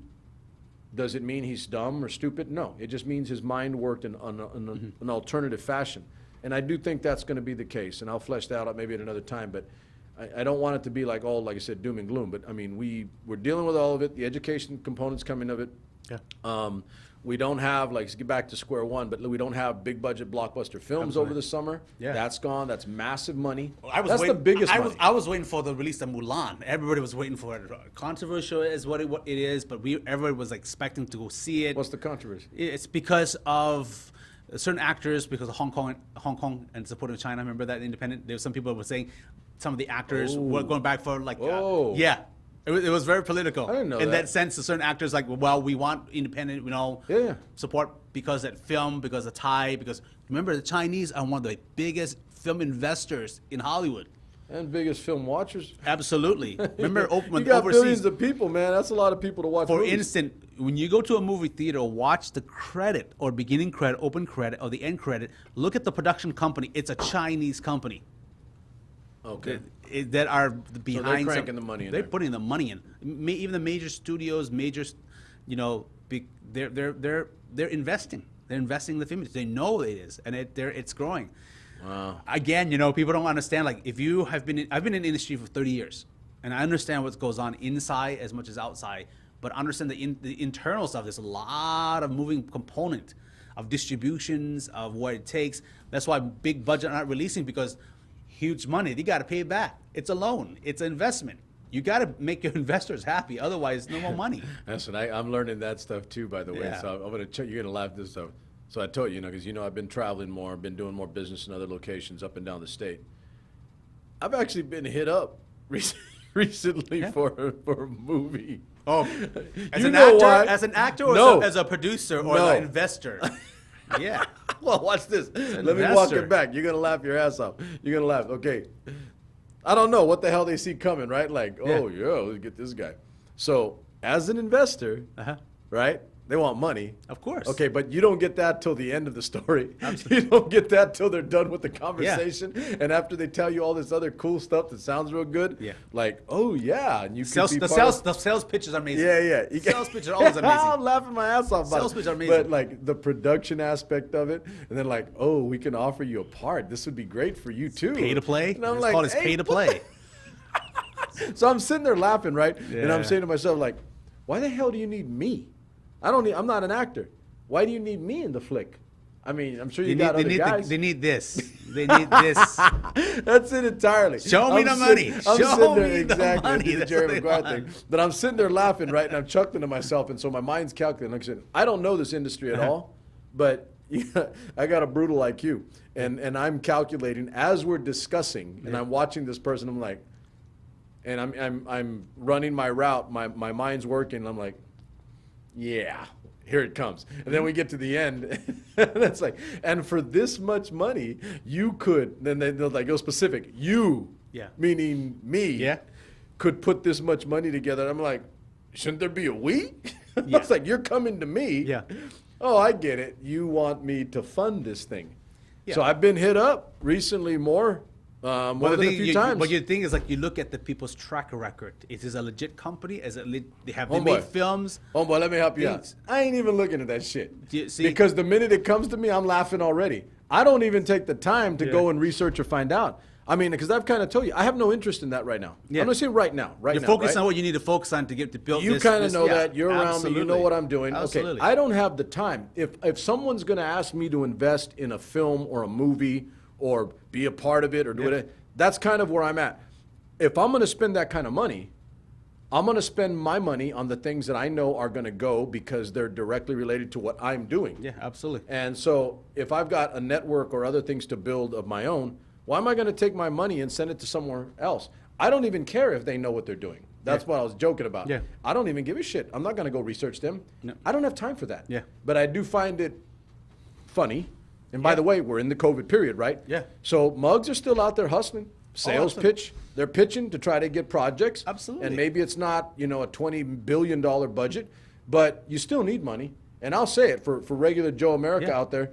Does it mean he's dumb or stupid? No. It just means his mind worked in an alternative fashion. And I do think that's going to be the case. And I'll flesh that out maybe at another time. But I don't want it to be like all, like I said, doom and gloom. But I mean, we're dealing with all of it. The education components coming of it. Yeah. We don't have, let's get back to square one, but we don't have big budget blockbuster films over the summer. Yeah. That's gone. That's massive money. That's the biggest money. I was waiting for the release of Mulan. Everybody was waiting for it. Controversial is what it is, but everybody was expecting to go see it. What's the controversy? It's because of certain actors, because of Hong Kong and supporting China. Remember that independent? There were some people who were saying some of the actors were going back for It was very political. I didn't know in that. that sense, the certain actors we want independent, support because of that film, because of Thai, because remember the Chinese are one of the biggest film investors in Hollywood. And biggest film watchers. Absolutely. Remember when you got overseas, billions of people, man. That's a lot of people to watch movies. For instance, when you go to a movie theater, watch the credit or beginning credit, open credit, or the end credit, look at the production company. It's a Chinese company. Okay. That are behind. So they're cranking the money in. They're putting the money in. Even the major studios, they're investing. They're investing in the film. They know it is, and it's growing. Wow. Again, people don't understand. Like if you have been, I've been in the industry for 30 years, and I understand what goes on inside as much as outside. But understand the internal stuff. There's a lot of moving component. of distributions, of what it takes. That's why big budget are not releasing, because huge money, they got to pay it back. It's a loan. It's an investment. You got to make your investors happy. Otherwise, no more money. Listen, I'm learning that stuff too, by the way. Yeah. So I'm you're gonna laugh this stuff. So I told you, because I've been traveling more, I've been doing more business in other locations up and down the state. I've actually been hit up recently for a movie. Oh, as You an know actor, why? as an actor, or No. as a producer, or No. an investor? Yeah. Well, watch this. Let me walk investor. it back. You're gonna laugh your ass off. You're gonna laugh. Okay. I don't know what the hell they see coming, right? Like, oh yeah, let's get this guy. So as an investor, right? They want money. Of course. Okay, but you don't get that till the end of the story. You don't get that till they're done with the conversation. And after they tell you all this other cool stuff that sounds real good, like, oh yeah, and you can be the sales pitches are amazing. Yeah. Sales pitches are always amazing. I'm laughing my ass off about Sales it. pitches are amazing. But like the production aspect of it, and then like, oh, we can offer you a part. This would be great for you too. Pay to play. And I'm It's like, called hey, pay to play. So I'm sitting there laughing, right? And I'm Yeah. saying to myself, like, why the hell do you need me? I'm not an actor. Why do you need me in the flick? I mean, I'm sure you got other guys. They need this. They need this. That's it entirely. Show me the money. I'm Show sitting there, me the exactly. money. I did the That's Jerry what they Maguire want. thing. But I'm sitting there laughing, right? And I'm chuckling to myself. And so my mind's calculating. Like I said, I don't know this industry at all, but I got a brutal IQ. And I'm calculating as we're discussing, and I'm watching this person. I'm like, and I'm running my route. My mind's working. And I'm like, yeah. Here it comes. And then we get to the end. That's like, and for this much money, you could, then they'll like go specific. You, meaning me, could put this much money together. I'm like, shouldn't there be a we? It's like, you're coming to me. Yeah. Oh, I get it. You want me to fund this thing. So I've been hit up recently more than a few times. But your thing is, like, you look at the people's track record. Is this a legit company? They Homeboy. made films? Homeboy, let me help you out. Things. I ain't even looking at that shit. See? Because the minute it comes to me, I'm laughing already. I don't even take the time to go and research or find out. I mean, because I've kind of told you, I have no interest in that right now. I'm going to say right now. You're focused on what you need to focus on to build you this. You kind of know yeah, that. You're around me. You know what I'm doing. Absolutely. Okay, I don't have the time. If someone's going to ask me to invest in a film or a movie or be a part of it or do it, that's kind of where I'm at. If I'm going to spend that kind of money, I'm going to spend my money on the things that I know are going to go because they're directly related to what I'm doing. Yeah, absolutely. And so if I've got a network or other things to build of my own, why am I going to take my money and send it to somewhere else? I don't even care if they know what they're doing. That's what I was joking about. Yeah. I don't even give a shit. I'm not going to go research them. No. I don't have time for that. Yeah. But I do find it funny. And by the way, we're in the COVID period, right? Yeah. So mugs are still out there hustling. Sales awesome. pitch. They're pitching to try to get projects. Absolutely. And maybe it's not, a $20 billion budget, but you still need money. And I'll say it for regular Joe America out there,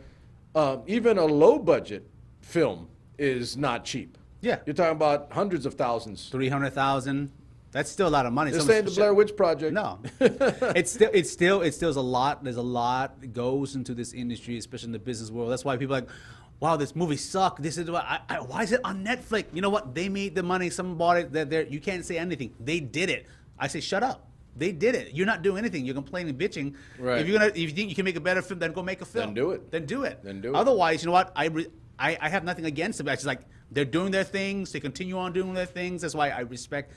even a low budget film is not cheap. Yeah. You're talking about hundreds of thousands. 300,000. That's still a lot of money. This ain't the Blair Witch Project. No, it's still a lot. There's a lot that goes into this industry, especially in the business world. That's why people are like, wow, this movie sucked. This is why is it on Netflix? You know what? They made the money. Someone bought it. You can't say anything. They did it. I say, shut up. They did it. You're not doing anything. You're complaining, bitching. Right. If you think you can make a better film, then go make a film. Then do it. Then do it. Then do it. Otherwise, you know what? I have nothing against them. It's just like they're doing their things. They continue on doing their things. That's why I respect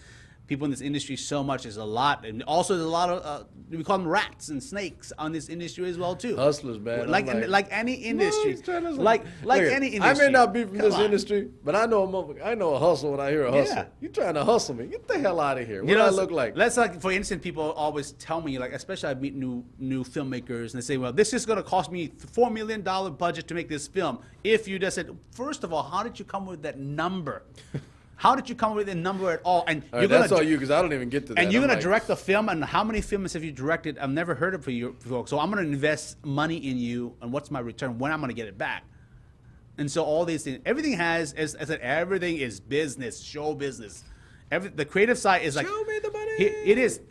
people in this industry so much. There's a lot, and also there's a lot of we call them rats and snakes on this industry as well too. Hustlers, man. Like any industry, No, like any industry. I may not be from Come this on. industry, but I know a hustle when I hear a hustle. Yeah. You trying to hustle me? Get the hell out of here. What do I look like? Let's for instance, people always tell me, like, especially I meet new filmmakers, and they say, well, this is going to cost me $4 million budget to make this film. If you just said, first of all, how did you come with that number? How did you come up with a number at all? And All right, that's all you, because I don't even get to that. and you're I'm going like, to direct the film, and how many films have you directed? I've never heard of you before. So I'm going to invest money in you, and what's my return? When I'm going to get it back? And so all these things, everything has, as I said, everything is business, show business. The creative side is like, show me the money. It is.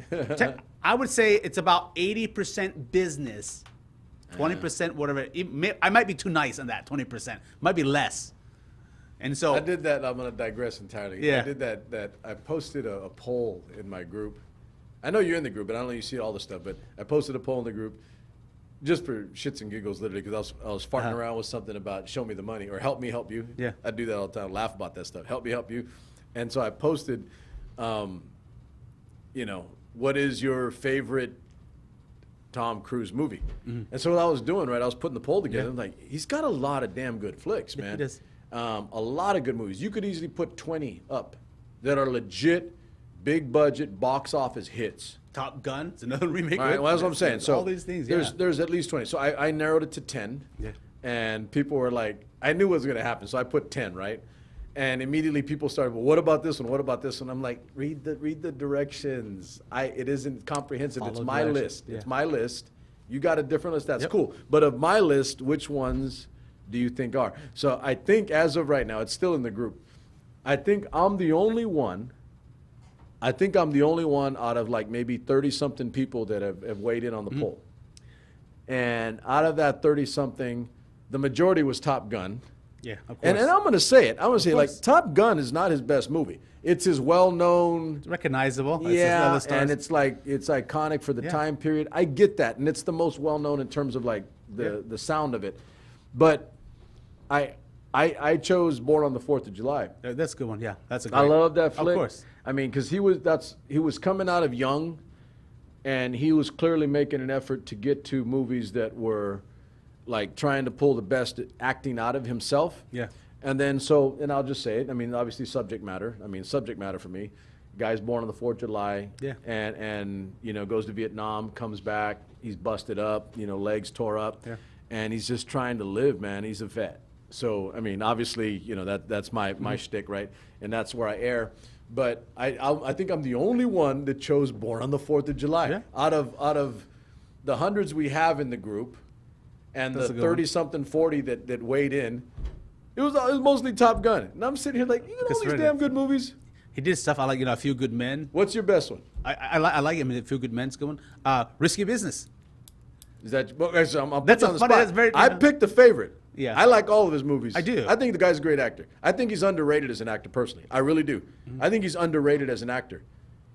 I would say it's about 80% business, 20% whatever. I might be too nice on that 20%. Might be less. And so I did that. I'm going to digress entirely. Yeah. I did that. I posted a poll in my group. I know you're in the group, but I don't know you see all the stuff. But I posted a poll in the group. just for shits and giggles, literally, because I was farting around with something about show me the money or help me help you. Yeah. I do that all the time, laugh about that stuff. Help me help you. And so I posted, you know, what is your favorite Tom Cruise movie? And so what I was doing, right, I was putting the poll together. I'm like, he's got a lot of damn good flicks, man. he does. A lot of good movies. You could easily put 20 up that are legit, big budget, box office hits. Top Gun, it's another remake. All right, well, that's what I'm saying. So all these things, there's at least 20. So I narrowed it to 10. Yeah. And people were like, I knew what was going to happen, so I put 10, right? And immediately people started, well, what about this one? What about this one? I'm like, read the directions. It isn't comprehensive. Follow it's my directions. list. Yeah. It's my list. You got a different list. That's Yep. cool. But of my list, which ones do you think are? So I think as of right now, it's still in the group. I think I'm the only one. I think I'm the only one out of like maybe 30-something people that have weighed in on the poll. And out of that 30-something, the majority was Top Gun. Yeah, of course. And I'm going to say it. I'm going to say, like, course. Top Gun is not his best movie. It's his well-known. It's recognizable. It's Yeah, just other and stars. it's iconic for the Yeah. time period. I get that, and it's the most well-known in terms of, like, the sound of it. But I chose Born on the 4th of July. That's a good one. Yeah, that's a great. I love that flick. Of course. I mean, because he was coming out of young, and he was clearly making an effort to get to movies that were like trying to pull the best acting out of himself. Yeah. And then and I'll just say it. I mean, obviously subject matter. I mean, subject matter for me. Guy's born on the 4th of July. Yeah. And you know, goes to Vietnam, comes back. He's busted up. You know, legs tore up. Yeah. And he's just trying to live, man. He's a vet. So I mean, obviously, you know, that's my shtick, right? And that's where I err. But I think I'm the only one that chose Born on the 4th of July. Yeah. Out of the hundreds we have in the group, and That's the a good one. 30-something, 40 that weighed in, it was mostly Top Gun. And I'm sitting here like, you know, all these Consider damn it. good movies. He did stuff. I like, A Few Good Men. What's your best one? I like him in A Few Good Men's good one. Risky Business. Is that? Well, actually, I'm That's putting you a on the funny- spot. that's very- I picked the favorite. Yeah. I like all of his movies. I do. I think the guy's a great actor. I think he's underrated as an actor personally. I really do. I think he's underrated as an actor.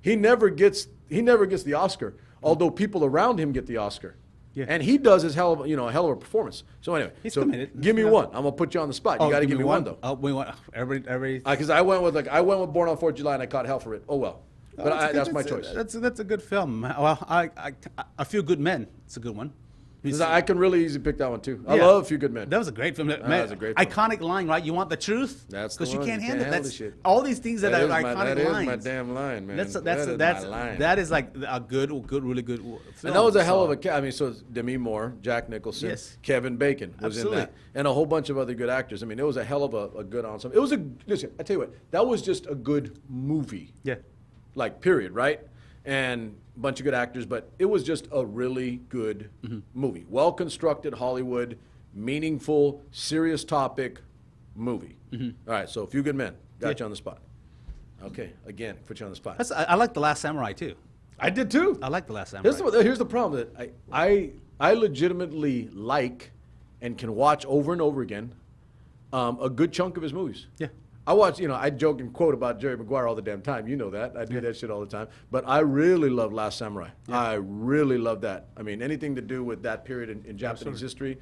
He never gets the Oscar, although people around him get the Oscar. Yeah. And he does his hell of a performance. So anyway, He's so committed. give me Yeah. one. I'm gonna put you on the spot. You got to give me one though. Oh, we want every. Because I went with Born on 4th of July and I caught hell for it. Oh well. But that's my choice. That's a good film. Well, A Few Good Men. It's a good one. 'Cause I can really easily pick that one too. I Yeah. love A Few Good Men. That was a great film. Man, was a great film. Iconic line, right? You want the truth? That's the because you one. can't You handle can't it. handle That's the shit. all these things that are iconic that is lines. my damn line, man. That's my line. that is like a really good film. And that was a hell of So- a. I mean, so Demi Moore, Jack Nicholson, Yes. Kevin Bacon was Absolutely. in that, and a whole bunch of other good actors. I mean, it was a hell of a good ensemble. It was listen. I tell you what, that was just a good movie. Yeah. Like period, right? And a bunch of good actors, but it was just a really good movie. Well constructed Hollywood, meaningful, serious topic movie. All right, so A Few Good Men. Got you on the spot. Okay, again, put you on the spot. I like The Last Samurai too. I did too. I like The Last Samurai. Here's the problem that I legitimately like and can watch over and over again a good chunk of his movies. Yeah. I watch, I joke and quote about Jerry Maguire all the damn time. You know that. I do that shit all the time. But I really love Last Samurai. Yeah. I really love that. I mean, anything to do with that period in Japanese history.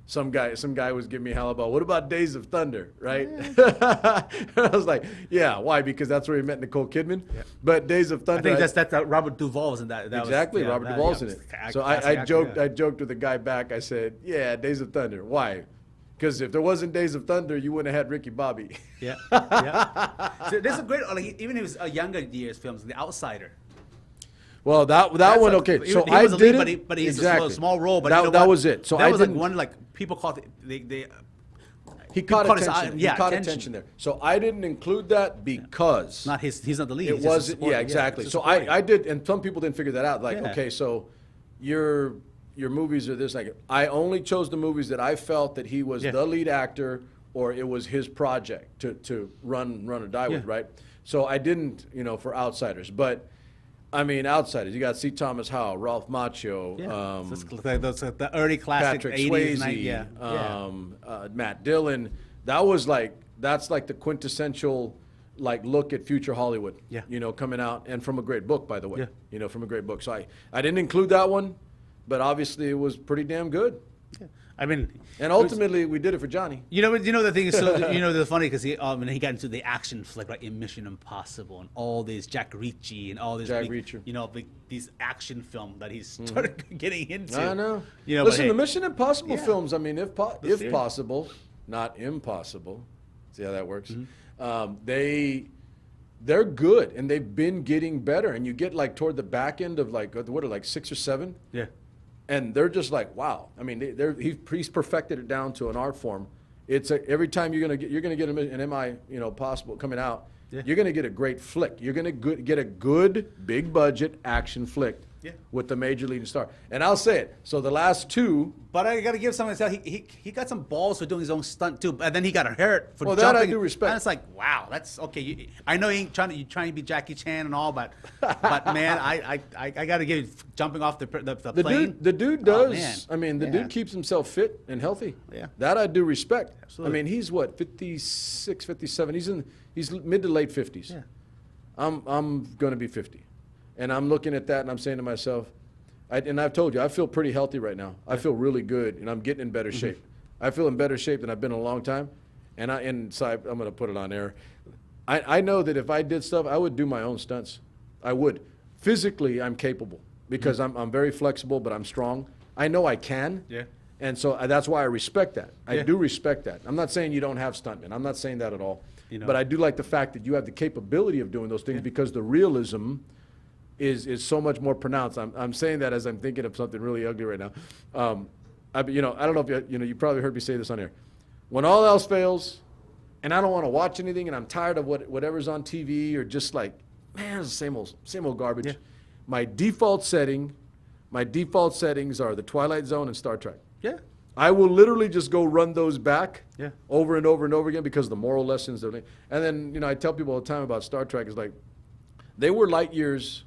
Some guy was giving me hell about, what about Days of Thunder, right? I was like, yeah, why? Because that's where he met Nicole Kidman. Yeah. But Days of Thunder. I think that's Robert Duvall was in that. Exactly, Robert Duvall's in it. So I joked with the guy back. I said, "Yeah, Days of Thunder. Why? Because if there wasn't Days of Thunder, you wouldn't have had Ricky Bobby." Yeah, yeah. So there's a great, like, even his younger years films, The Outsider. Well, that one, okay. So he I was a did lead, it but he's exactly. a small role. But that, you know that what? was it. So that I was didn't. like one, like, people called it. He caught caught his attention. eye- He yeah, caught attention. attention there. So I didn't include that because Not his. He's not the lead. it he's just a wasn't. supporting. Yeah, exactly. he's a So supporting. I did, and some people didn't figure that out. Like, Yeah. okay, so your movies are this. Like, I only chose the movies that I felt that he was Yeah. the lead actor, or it was his project to run or die with, Yeah. right? So I didn't, for Outsiders, but. I mean, Outsiders. You got C. Thomas Howell, Ralph Macchio, Yeah. So it's like those, the early classic Patrick 80s, Swayze, 90s, Matt Dillon. That's like the quintessential look at future Hollywood. Yeah. Coming out, and from a great book, by the way. Yeah. From a great book. So I didn't include that one but obviously it was pretty damn good. Yeah. I mean, And ultimately, we did it for Johnny. you know the thing is so the funny because when he got into the action flick like in Mission Impossible and all these Jack Reacher and all these Jack Reacher. these action film that he started getting into. I know. You know, Listen, but hey, the Mission Impossible Yeah. films, I mean, if serious. possible, not impossible. See how that works? Mm-hmm. They're good, and they've been getting better. And you get like toward the back end of like, what are like 6 or 7? yeah. And they're just like, wow. I mean, he's perfected it down to an art form. It's every time you're gonna get an MI, possible coming out. Yeah. You're gonna get a great flick. You're gonna get a good big budget action flick. Yeah. With the major leading star. And I'll say it. So the last 2. But I got to give someone else. He got some balls for doing his own stunt too, and then he got hurt for Well, jumping. that I do respect. And it's like, wow, that's okay. I know you ain't trying to be Jackie Chan and all, but man, I got to give you jumping off the plane. The dude Oh, does. man. I mean, the Yeah. dude keeps himself fit and healthy. Yeah. That I do respect. Absolutely. I mean, he's what, 56, 57. He's mid to late 50s. Yeah. I'm going to be 50. And I'm looking at that and I'm saying to myself, and I've told you, I feel pretty healthy right now. I feel really good, and I'm getting in better shape. I feel in better shape than I've been in a long time. And so I'm going to put it on air. I know that if I did stuff, I would do my own stunts. I would. Physically, I'm capable because I'm very flexible, but I'm strong. I know I can. Yeah. And so that's why I respect that. I Yeah. do respect that. I'm not saying you don't have stuntmen. I'm not saying that at all. You know. But I do like the fact that you have the capability of doing those things because the realism is so much more pronounced. I'm saying that as I'm thinking of something really ugly right now. I don't know if you probably heard me say this on air. When all else fails, and I don't want to watch anything, and I'm tired of whatever's on TV or just like, man, it's the same old garbage. Yeah. My default settings are the Twilight Zone and Star Trek. Yeah. I will literally just go run those back Yeah. over and over and over again because of the moral lessons. And then, I tell people all the time about Star Trek is like, they were light years,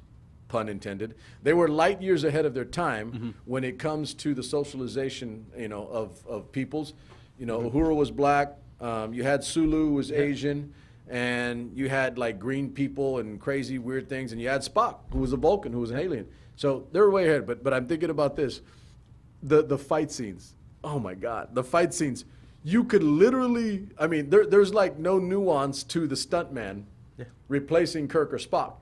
pun intended, they were light years ahead of their time when it comes to the socialization, of peoples. Uhura was black, you had Sulu who was Asian, and you had like green people and crazy weird things, and you had Spock who was a Vulcan, who was an alien. So they were way ahead, but I'm thinking about this. The fight scenes. Oh my God, the fight scenes. You could literally, I mean, there's like no nuance to the stuntman replacing Kirk or Spock.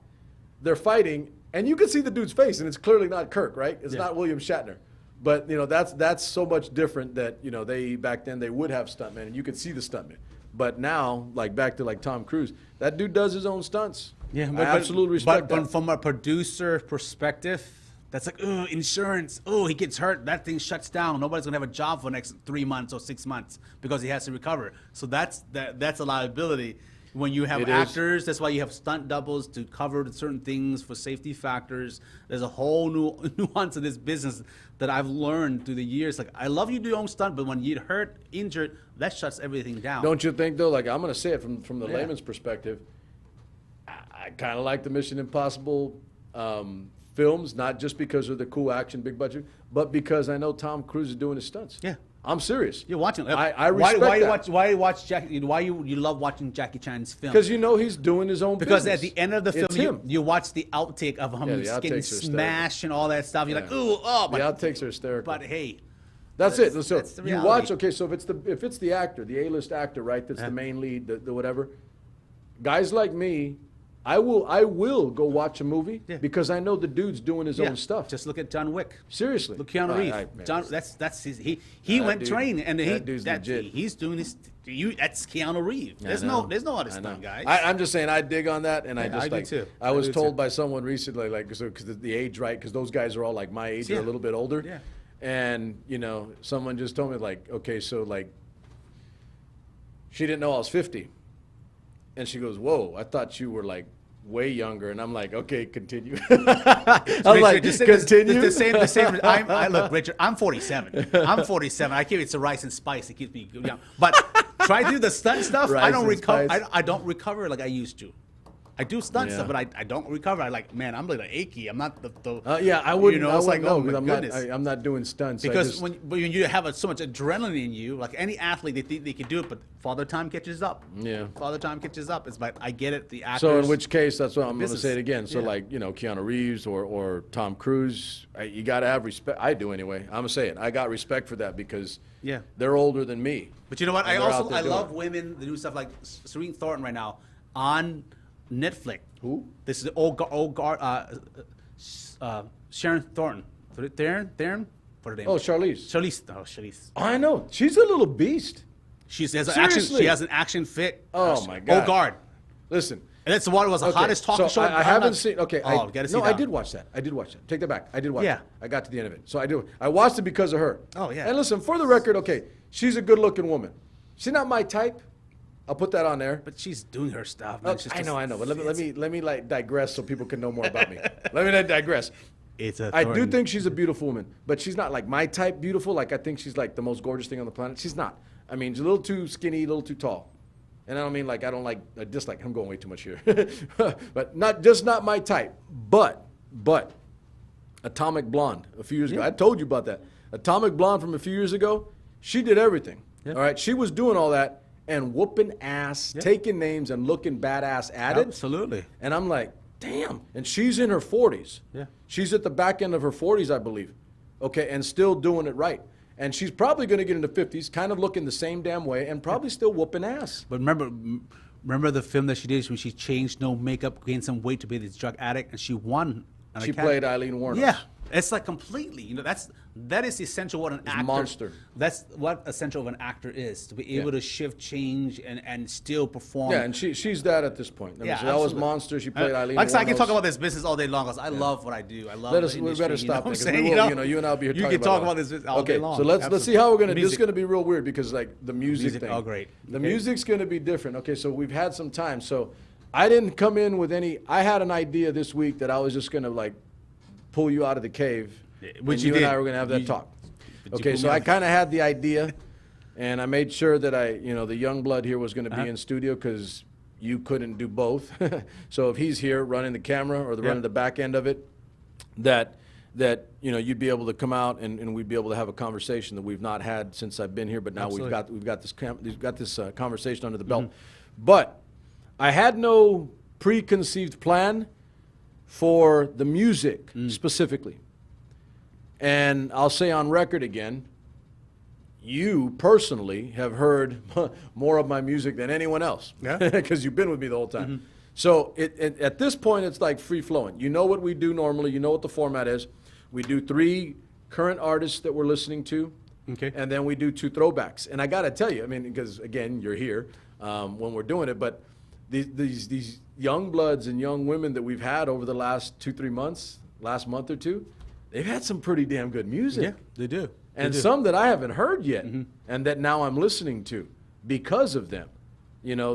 They're fighting, and you can see the dude's face, and it's clearly not Kirk, right? It's not William Shatner. But, that's so much different that, they back then they would have stuntmen, and you could see the stuntman. But now, like back to like Tom Cruise, that dude does his own stunts. Yeah, I absolutely respect that. But from a producer perspective, that's like, oh, insurance. Oh, he gets hurt. That thing shuts down. Nobody's gonna have a job for the next 3 months or 6 months because he has to recover. So that's a liability. When you have actors, that's why you have stunt doubles to cover certain things for safety factors. There's a whole new nuance of this business that I've learned through the years. Like, I love you do your own stunt, but when you get hurt, injured, that shuts everything down. Don't you think, though, like I'm going to say it from the layman's perspective, I kind of like the Mission Impossible films, not just because of the cool action, big budget, but because I know Tom Cruise is doing his stunts. Yeah. I'm serious. You're watching. I respect that. Why you love watching Jackie Chan's films? Because he's doing his own Because business. at the end of the It's film, him. you watch the outtake of him the getting outtakes are smashed and all that stuff. You're like, Yeah. ooh, oh, The but, outtakes are hysterical. but hey, That's it. So that's the you reality. watch. Okay, so if it's the actor, the A-list actor, right? That's the main lead, the whatever. Guys like me, I will go watch a movie because I know the dude's doing his own stuff. Just look at John Wick. Seriously. Look, Keanu Reeves. man. John, that's his. He That went dude- training and that dude's legit. he's doing his. That's Keanu Reeves. There's I know. no other I know. stunt guys. I'm just saying I dig on that, and I Yeah, just I do like. too. I I was do told too. by someone recently, like, because the age, right? Because those guys are all like my age or Yeah. a little bit older. Yeah. And someone just told me like, okay, so like, she didn't know I was 50, and she goes, "Whoa, I thought you were like way younger," and I'm like, "Okay, continue." I'm like, "Continue." The same. Look, Richard. I'm 47. I'm 47. I keep it's the rice and spice. It keeps me young. But try to do the stunt stuff. Rice I don't and recover. spice. I don't recover like I used to. I do stunt Yeah. stuff, but I don't recover. Man, I'm like achy. I'm not the Yeah, I wouldn't. You know, I it's wouldn't like, know oh my because goodness. I'm not doing stunts. Because when you have so much adrenaline in you, like any athlete, they think they can do it, but Father Time catches up. Yeah. Father Time catches up. It's like, I get it. The actors. So in which case, that's what I'm going to business. say it again. So Yeah. like, Keanu Reeves or Tom Cruise, you got to have respect. I do anyway. I'm going to say it. I got respect for that because Yeah. they're older than me. But you know what? And they're out there I doing love it. women that do stuff like Serene Thornton right now on Netflix. Who? This is Sharon Thornton. Theron? What her name? Oh, Charlize. Charlize. I know. She's a little beast. She has an action. Seriously? She has an action fit. Oh, my God. Guard. Listen. And that's what was the Okay, hottest talking so show. I haven't seen. Okay, Oh, gotta see no, that. I did watch that. Take that back. I did watch Yeah. it. I got to the end of it. So I watched it because of her. Oh, yeah. And listen, for the record, okay, she's a good-looking woman. She's not my type. I'll put that on there. But she's doing her stuff. Man. It's just- I know. But let me like digress so people can know more about me. Let me digress. It's a I do Thornton. think she's a beautiful woman, but she's not like my type beautiful. Like I think she's like the most gorgeous thing on the planet. She's not. I mean, she's a little too skinny, a little too tall. And I don't mean like I dislike. I'm going way too much here, but not my type. But Atomic Blonde a few years ago. I told you about that. Atomic Blonde from a few years ago. She did everything. Yeah. All right, she was doing all that and whooping ass, taking names and looking badass at it. Absolutely. And I'm like, damn. And she's in her 40s. Yeah. She's at the back end of her 40s, I believe. Okay, and still doing it right. And she's probably going to get into 50s, kind of looking the same damn way, and probably still whooping ass. But remember the film that she did when she changed, no makeup, gained some weight to be this drug addict, and she won. an She Academy. played Eileen Wuornos. Yeah, it's like completely. That is essential what an actor. monster. That's what essential of an actor is, to be able to shift, change, and still perform. Yeah, and she's that at this point. I mean, Yeah, so that was absolutely. Monster. She played Eileen Like I said, I can Wuornos. talk about this business all day long because I love what I do. I love. We the better industry, stop you know that what I'm 'cause we saying? will, you and I'll be here You talking can talk about about it. this all day long. So let's see how we're gonna. This is Music. gonna be real weird because like the music thing. Oh, great. The Okay. music's gonna be different. Okay, so we've had some time. So I didn't come in with any. I had an idea this week that I was just gonna like pull you out of the cave. Which and you you and did. I were gonna have that You- talk. but you Okay, pulled so me I out. kind of had the idea, and I made sure that the young blood here was going to be in studio because you couldn't do both. So if he's here running the camera or running the back end of it, that you'd be able to come out and we'd be able to have a conversation that we've not had since I've been here. But now Absolutely. we've got this conversation under the belt. But I had no preconceived plan for the music specifically. And I'll say on record again, you personally have heard more of my music than anyone else. Yeah. Because you've been with me the whole time. So at this point, it's like free flowing. You know what we do normally. You know what the format is. We do 3 current artists that we're listening to. Okay. And then we do 2 throwbacks. And I got to tell you, I mean, because again, you're here when we're doing it, but these young bloods and young women that we've had over the last 2-3 months, last month or two, they've had some pretty damn good music. Yeah, they do. And some that I haven't heard yet, and that now I'm listening to because of them. You know,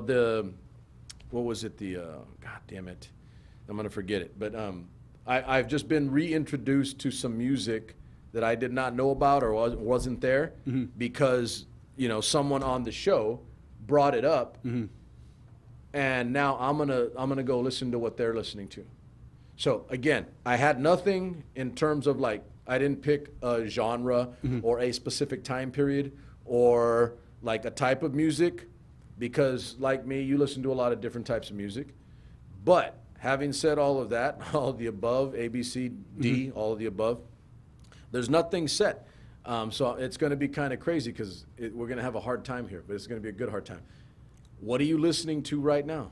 what was it? God damn it, I'm gonna forget it. But I've just been reintroduced to some music that I did not know about or wasn't there because someone on the show brought it up, and now I'm gonna go listen to what they're listening to. So again, I had nothing in terms of like, I didn't pick a genre or a specific time period or like a type of music because like me, you listen to a lot of different types of music. But having said all of that, all of the above, A, B, C, D, all of the above, there's nothing set. So it's going to be kind of crazy because we're going to have a hard time here, but it's going to be a good hard time. What are you listening to right now?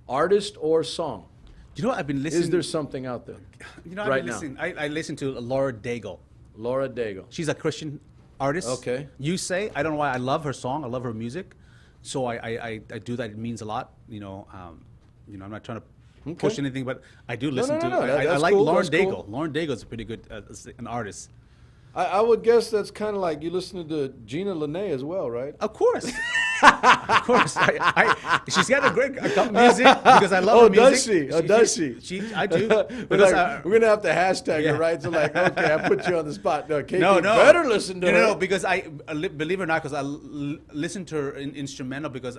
Artist or song? You know what? I've been listening. Is there something out there? I've right been listening. I listen to Laura Daigle. Laura Daigle. She's a Christian artist. Okay. You say, I don't know why. I love her song. I love her music. So I do that. It means a lot. I'm not trying to push anything, but I do listen to. no. I That's like cool. Lauren That's cool. Daigle. Lauren Daigle is a pretty good an artist. I would guess that's kind of like you listening to Gina Lene as well, right? Of course. Of course. She's got a great music because I love her music. Does she? Oh, does she? I do. We're Because going to have to hashtag Yeah. her, right? So like, okay, I put you on the spot. No, KP no. better listen to her. No, because believe it or not, because I listen to her in instrumental because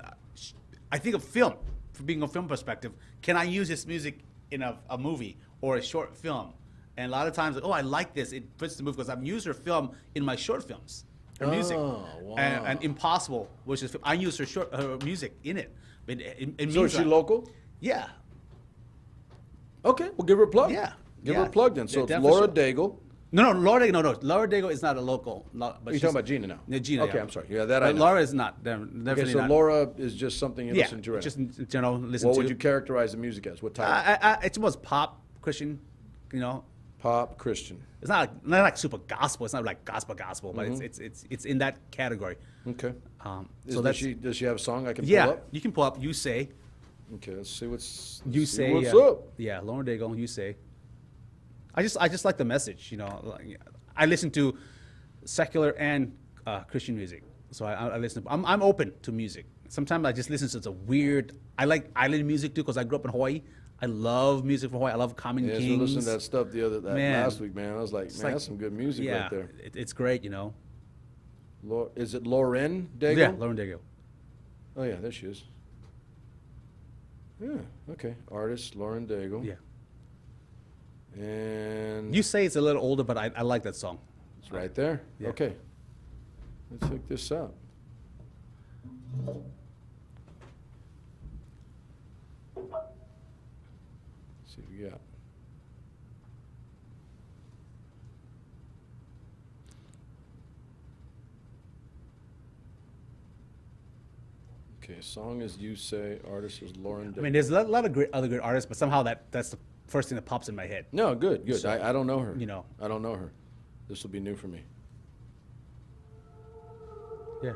I think of film. being a film perspective, can I use this music in a movie or a short film? And a lot of times, oh, I like this. It fits the movie because I've used her film in my short films, her music. Wow. And Impossible, which is I used her music in it. But it So means is she local? Yeah. Okay, we'll give her a plug. Yeah. Give Yeah. her a plug then. So Yeah, it's definitely Laura so. Daigle. No, Laura Daigle, no. Laura Daigle is not a local. But You're she's- talking about Gina now. Yeah, Gina. Okay, yeah. I'm sorry. Yeah, that I But know. Laura is not. Definitely Okay, so not. Laura is just something you listen to right just now. listen What to. would you characterize the music as? What type? It's almost pop Christian, Pop Christian. It's not like super gospel. It's not like gospel, but Mm-hmm. it's in that category. Okay. So that's does she have a song I can yeah. pull up? You can pull up. You say. Okay, let's see what's What's up. Yeah, Lauren Daigle. You say. I just like the message. I listen to secular and Christian music, so I listen. I'm open to music. Sometimes I just listen to the weird. I like island music too because I grew up in Hawaii. I love music from Hawaii. I love Common Yeah, so Kings. listen to that stuff Man. last week, man. I was like, man, that's some good music yeah, right there. It's great, Is it Lauren Daigle? Yeah, Lauren Daigle. Oh yeah, there she is. Yeah. Okay. Artist Lauren Daigle. Yeah. And You say it's a little older, but I like that song. it's right there. Yeah. Okay. Let's check this out. Let's see what we got. Okay, song is You Say, artist is Lauren Daigle. I mean, there's a lot of other great artists, but somehow that's the first thing that pops in my head. No, good. So, I don't know her. I don't know her. This will be new for me. Yeah.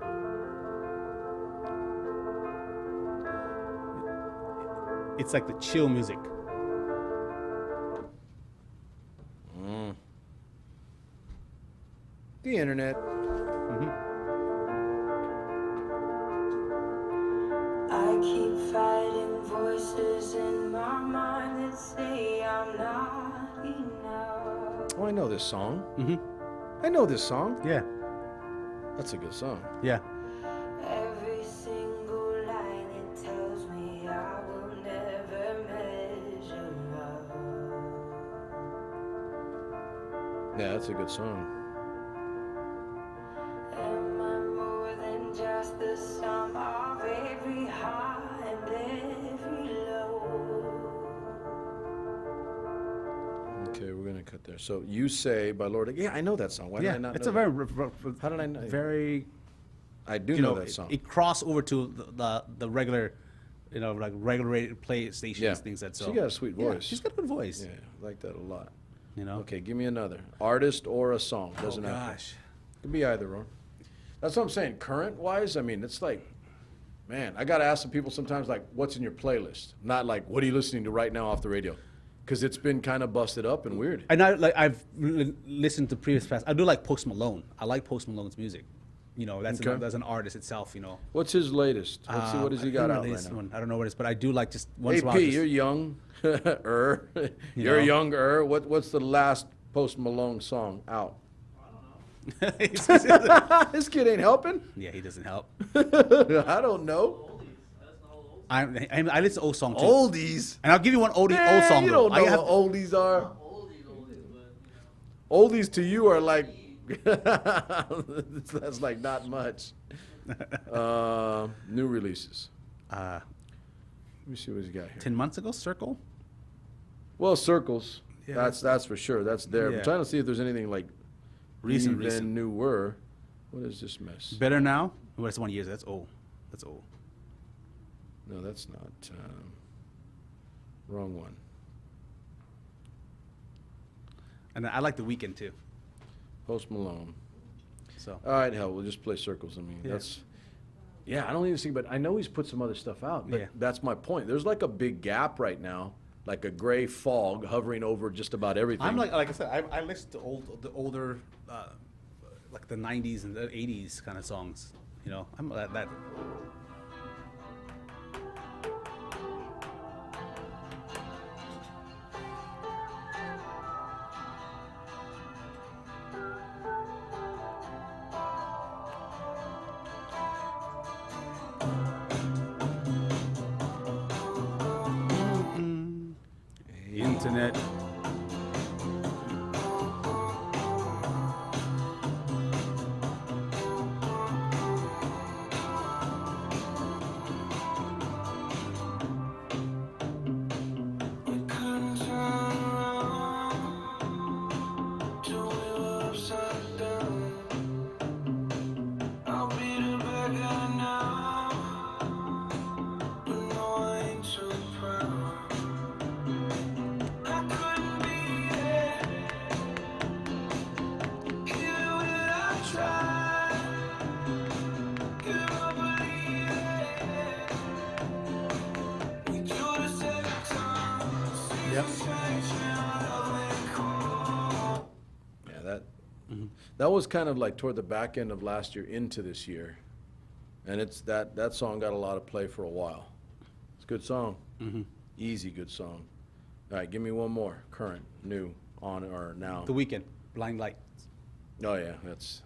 It's like the chill music. The internet. I keep fighting voices in my mind that say I'm not enough. Oh, I know this song. I know this song. Yeah. That's a good song. Yeah. Every single line it tells me I will never measure up. Yeah, that's a good song. Am I more than just the sum of every high and every low? Okay, we're gonna cut there. So You Say by Lord. Yeah, I know that song. Why did I not It's know a that? very How did I know? very I do know that song. It crossed over to the regular, like regular radio play stations, Yeah. things that so. She got a sweet Yeah, voice. she's got a good voice. Yeah, I like that a lot. You know. Okay, give me another artist or a song. Doesn't have to. gosh. Could be either or. That's what I'm saying. Current wise, I mean, it's like, man, I gotta ask some people sometimes, like, what's in your playlist? Not like, what are you listening to right now off the radio? Because it's been kind of busted up and weird. And I've listened to previous past. I do like Post Malone. I like Post Malone's music. That's Okay. that's an artist itself. What's his latest? Let's see, what has he got out right now? I don't know what it is, but I do like just once in a AP, while. you're young. You're know. younger. What's the last Post Malone song out? yeah, This kid ain't helping. he doesn't help. I don't know. I listen to old song too. Oldies. And I'll give you one old song. You though. don't know what oldies are. Oldies to you are like that's like not much. New releases. Let me see what he's got here. 10 months ago, Circle. Well, Circles. Yeah, That's for sure. That's there. Yeah. I'm trying to see if there's anything like Recent. newer. What is this mess? Better Now. Well, it's 1 year. That's old. That's old. No, that's not. Wrong one. And I like The Weeknd too. Post Malone. So All right, hell, we'll just play Circles. I mean, Yeah. that's. Yeah, I don't even see, but I know he's put some other stuff out. But Yeah. that's my point. There's like a big gap right now, like a gray fog hovering over just about everything. I'm like I said, I listen to older, like the 90s and the 80s kind of songs. I'm that. internet. Yep. Yeah, that was kind of like toward the back end of last year into this year, and it's that song got a lot of play for a while. It's a good song, easy good song. All right, give me one more current, new, on or now. The Weeknd, Blind Light. Oh yeah, that's.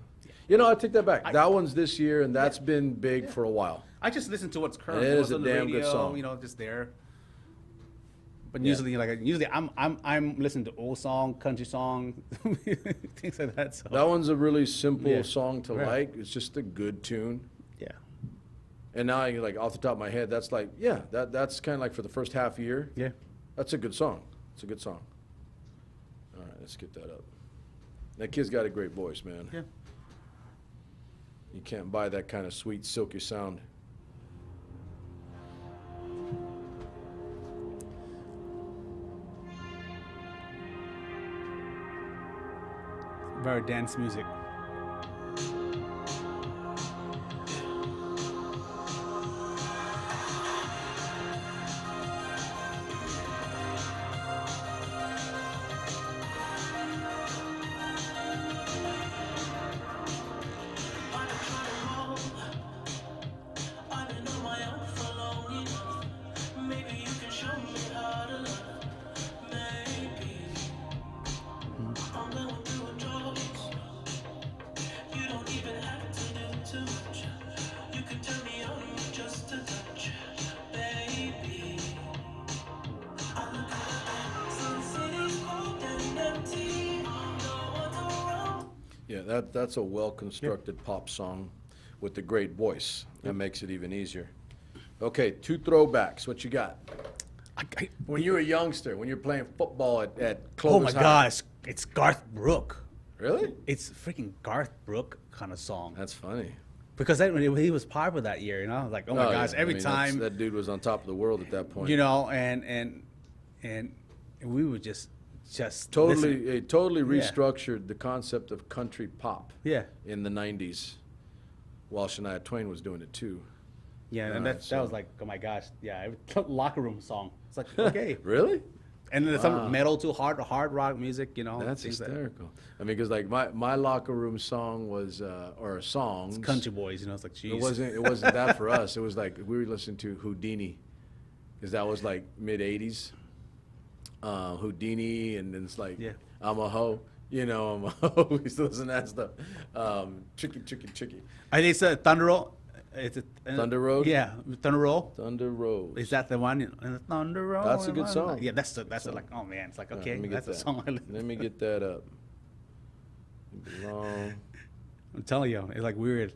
You know, I take that back. That one's this year, and that's been big for a while. I just listen to what's current. It is What's a on the damn radio, good song. You know, just there. But Yeah. usually I'm listening to old song, country song, things like that. So That one's a really simple Yeah. song to Right. like. It's just a good tune. yeah, And now, I like off the top of my head, that's like, yeah, that's kind of like for the first half year. yeah. That's a good song. It's a good song. All right, let's get that up. That kid's got a great voice, man. Yeah. You can't buy that kind of sweet, silky sound. Very dance music. Yeah, that's a well-constructed pop song with a great voice. That makes it even easier. Okay, two throwbacks. What you got? When you were a youngster, when you're playing football at Oh my Clovis High. gosh, it's Garth Brooks. Really? It's freaking Garth Brooks kind of song. That's funny. Because he was popular that year, you know, like oh my gosh, yeah. every I mean, time, that dude was on top of the world at that point. you know, and we would just Totally, listen. it totally Yeah. restructured the concept of country pop Yeah, in the 90s, while Shania Twain was doing it too. yeah, and Alright, that so- was like oh my gosh, yeah, locker room song. It's like okay, Really? and then Wow. some metal too, hard rock music, you know. That's things like that. hysterical. I mean, because like my locker room song was, or songs. Country boys, you know, it's like geez. It wasn't that for us. It was like we were listening to Houdini, because that was like mid '80s. Houdini, and then it's like Yeah. I'm a hoe. You know, I'm a hoe. We used to listen to that stuff. Tricky. I think it's a Thunder Roll. It's a Thunder Road? Yeah, Thunder Roll. Thunder Road. Is that the one? Thunder Roll. That's a good song. Yeah, that's like oh man, it's like All right, okay, let me get that's a that. song. Let me get that up. It belong. I'm telling you, it's like weird.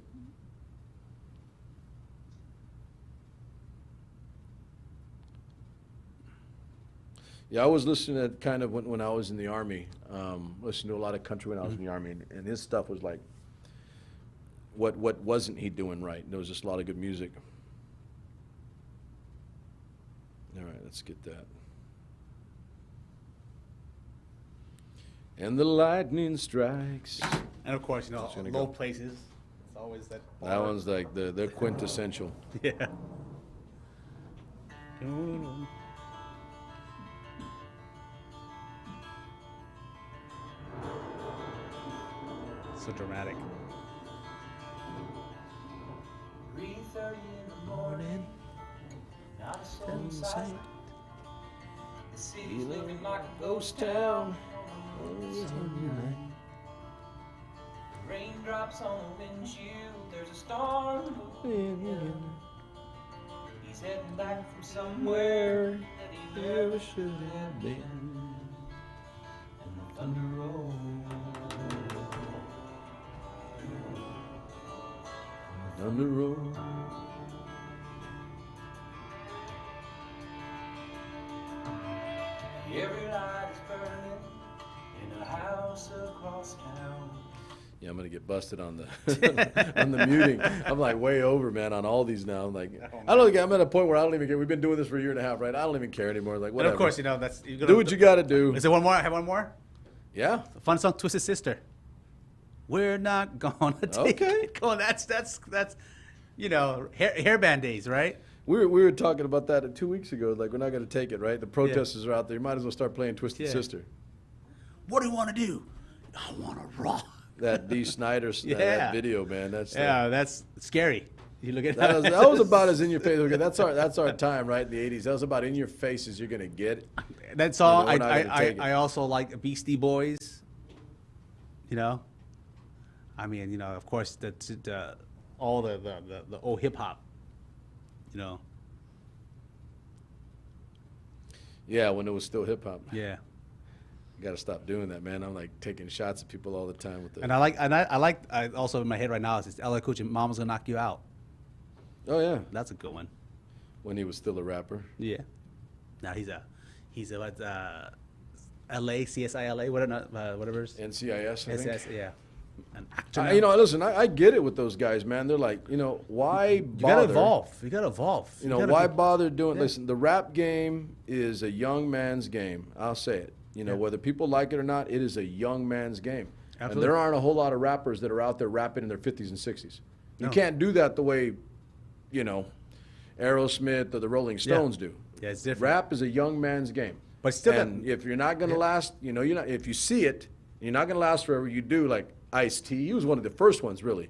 Yeah, I was listening to kind of when I was in the Army. Listening to a lot of country when I was in the Army, and his stuff was like, what wasn't he doing right? There was just a lot of good music. All right, let's get that. And the lightning strikes. And of course, you know, It's gonna low go. places. It's always that. That one's like the quintessential. Yeah. So dramatic. 3:30 in the morning, not a soul in sight. The city's looking like a ghost town. Raindrops on the windshield, there's a storm moving. He's heading back from somewhere that he never should have been. on the road. Every light is burning in a house across town. Yeah, I'm gonna get busted on the on the muting. I'm like way over, man, on all these now. I'm like, I don't think I'm at a point where I don't even care. We've been doing this for a year and a half, right? I don't even care anymore. Like, whatever. And of course, you know that's you're Do what you got to do. Is there one more? I have one more. Yeah. Fun song, Twisted Sister. We're not gonna take Okay. it. Come on, that's you know hairband days, right? We were talking about that 2 weeks ago. Like, we're not gonna take it, right? The protesters are out there. You might as well start playing Twisted Yeah. Sister. What do you want to do? I want to rock. That D. Snyder Yeah. that video, man. That's That's scary. You look at that was about as in your face. Okay, that's our time, right? In the '80s, that was about in your face as you're gonna get. That song. we're not gonna take it. I also like Beastie Boys. You know, I mean, you know, of course, the all the old hip hop. You know. Yeah, when it was still hip hop. Yeah. You got to stop doing that, man. I'm like taking shots at people all the time with the. And I also in my head right now is it's LL Cool J, Mama's Gonna Knock You Out. Oh yeah, That's a good one. when he was still a rapper. Yeah. Now he's a what LA CSI LA whatever. NCIS, I think. SS, yeah. An actor. now. You know, listen, I get it with those guys, man. They're like, you know, why you bother? gotta evolve. You gotta evolve. You know, gotta why be- bother doing? Yeah. Listen, the rap game is a young man's game. I'll say it. You know, Yeah. whether people like it or not, it is a young man's game. And Absolutely. there aren't a whole lot of rappers that are out there rapping in their 50s and 60s. You No. can't do that the way, you know, Aerosmith or the Rolling Stones do. Yeah, it's different. Rap is a young man's game. But still and if you're not going to last, you know, if you see it, you're not going to last forever. You do, like Ice-T. He was one of the first ones, really.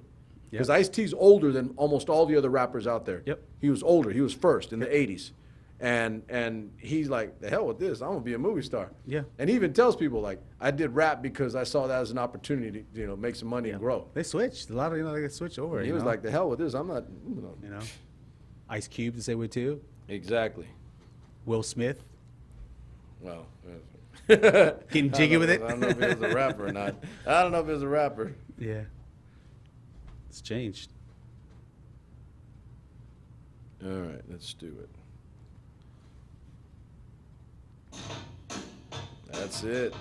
Because Yep. Ice-T's older than almost all the other rappers out there. Yep. He was older. He was first in the 80s. And he's like, the hell with this. I'm going to be a movie star. Yeah. And he even tells people, like, I did rap because I saw that as an opportunity to, you know, make some money and grow. They switched. A lot of they switch over. And he you was know? like, the hell with this. I'm not, you know, Ice Cube the same way too. Exactly. Will Smith Well, getting jiggy with it. I don't know if he was a rapper or not. I don't know if he was a rapper. Yeah. It's changed. All right, let's do it. That's it.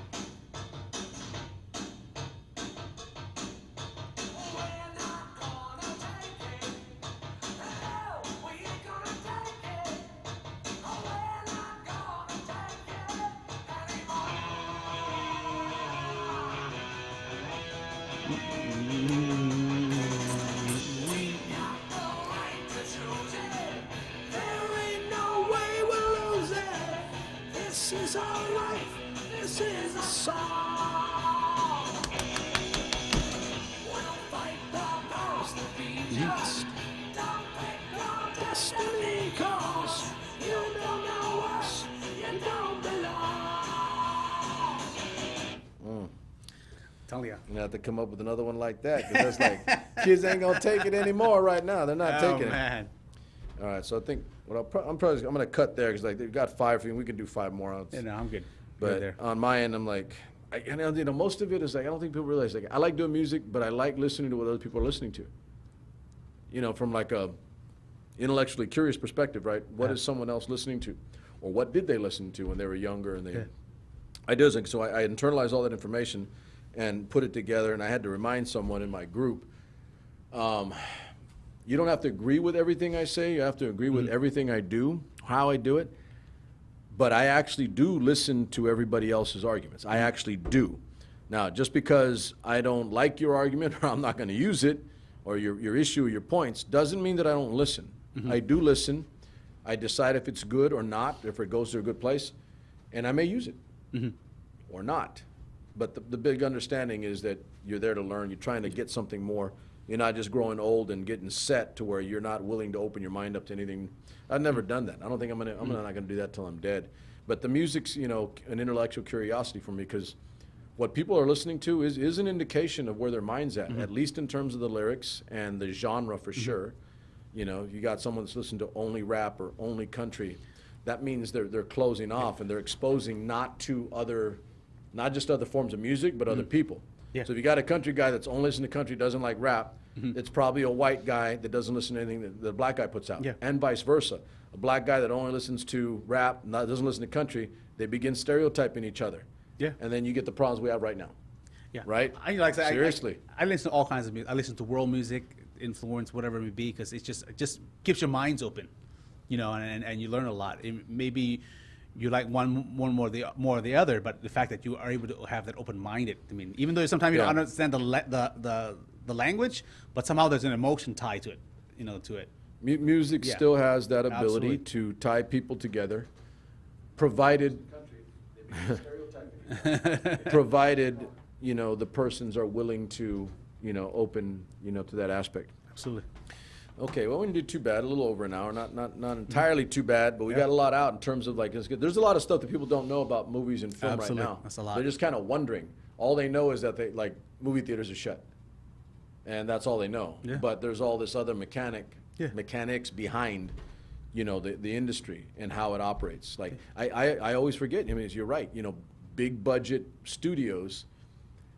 Telling you. You're gonna have to come up with another one like that, because that's like kids ain't gonna take it anymore right now. They're not taking man. it. All right, so I think what I'm gonna cut there, because like they've got 5 for you. We can do 5 more ounces. Yeah, no, I'm good. But there. on my end, I'm like, you know, most of it is like, I don't think people realize, like, I like doing music, but I like listening to what other people are listening to. You know, from like a intellectually curious perspective, right? What is someone else listening to? Or what did they listen to when they were younger? And they, I do think, so I internalized all that information and put it together, and I had to remind someone in my group, you don't have to agree with everything I say, you have to agree with everything I do, how I do it, but I actually do listen to everybody else's arguments. I actually do. Now, just because I don't like your argument or I'm not going to use it, or your issue or your points, doesn't mean that I don't listen. I do listen. I decide if it's good or not, if it goes to a good place, and I may use it or not. But the big understanding is that you're there to learn. You're trying to get something more. You're not just growing old and getting set to where you're not willing to open your mind up to anything. I've never done that. I don't think I'm not gonna do that till I'm dead. But the music's, you know, an intellectual curiosity for me, because what people are listening to is an indication of where their mind's at least in terms of the lyrics and the genre for sure. You know, you got someone that's listening to only rap or only country. That means they're closing off and they're exposing not just other forms of music, but other people. Yeah. So if you got a country guy that's only listening to country, doesn't like rap, it's probably a white guy that doesn't listen to anything that the black guy puts out, Yeah. and vice versa. A black guy that only listens to rap, doesn't listen to country, they begin stereotyping each other. Yeah. And then you get the problems we have right now. Yeah. Right? I like I- Seriously. I listen to all kinds of music. I listen to world music, influence, whatever it may be, because it just keeps your minds open, you know, and you learn a lot. Maybe you like one more or the other, but the fact that you are able to have that open-minded. I mean, even though sometimes you Yeah. don't understand the language, but somehow there's an emotion tied to it, you know, to it. Music Yeah. still has that ability Absolutely. to tie people together, provided provided, you know, the persons are willing to, you know, open, you know, to that aspect. Absolutely. Okay, well, we didn't do too bad. A little over an hour, not entirely too bad, but we got a lot out in terms of like, there's a lot of stuff that people don't know about movies and film Absolutely. right now. That's a lot. They're just kind of wondering. All they know is that they like movie theaters are shut, and that's all they know. Yeah. But there's all this other Yeah. mechanics behind, you know, the industry and how it operates. Like I always forget. I mean, you're right. You know, big budget studios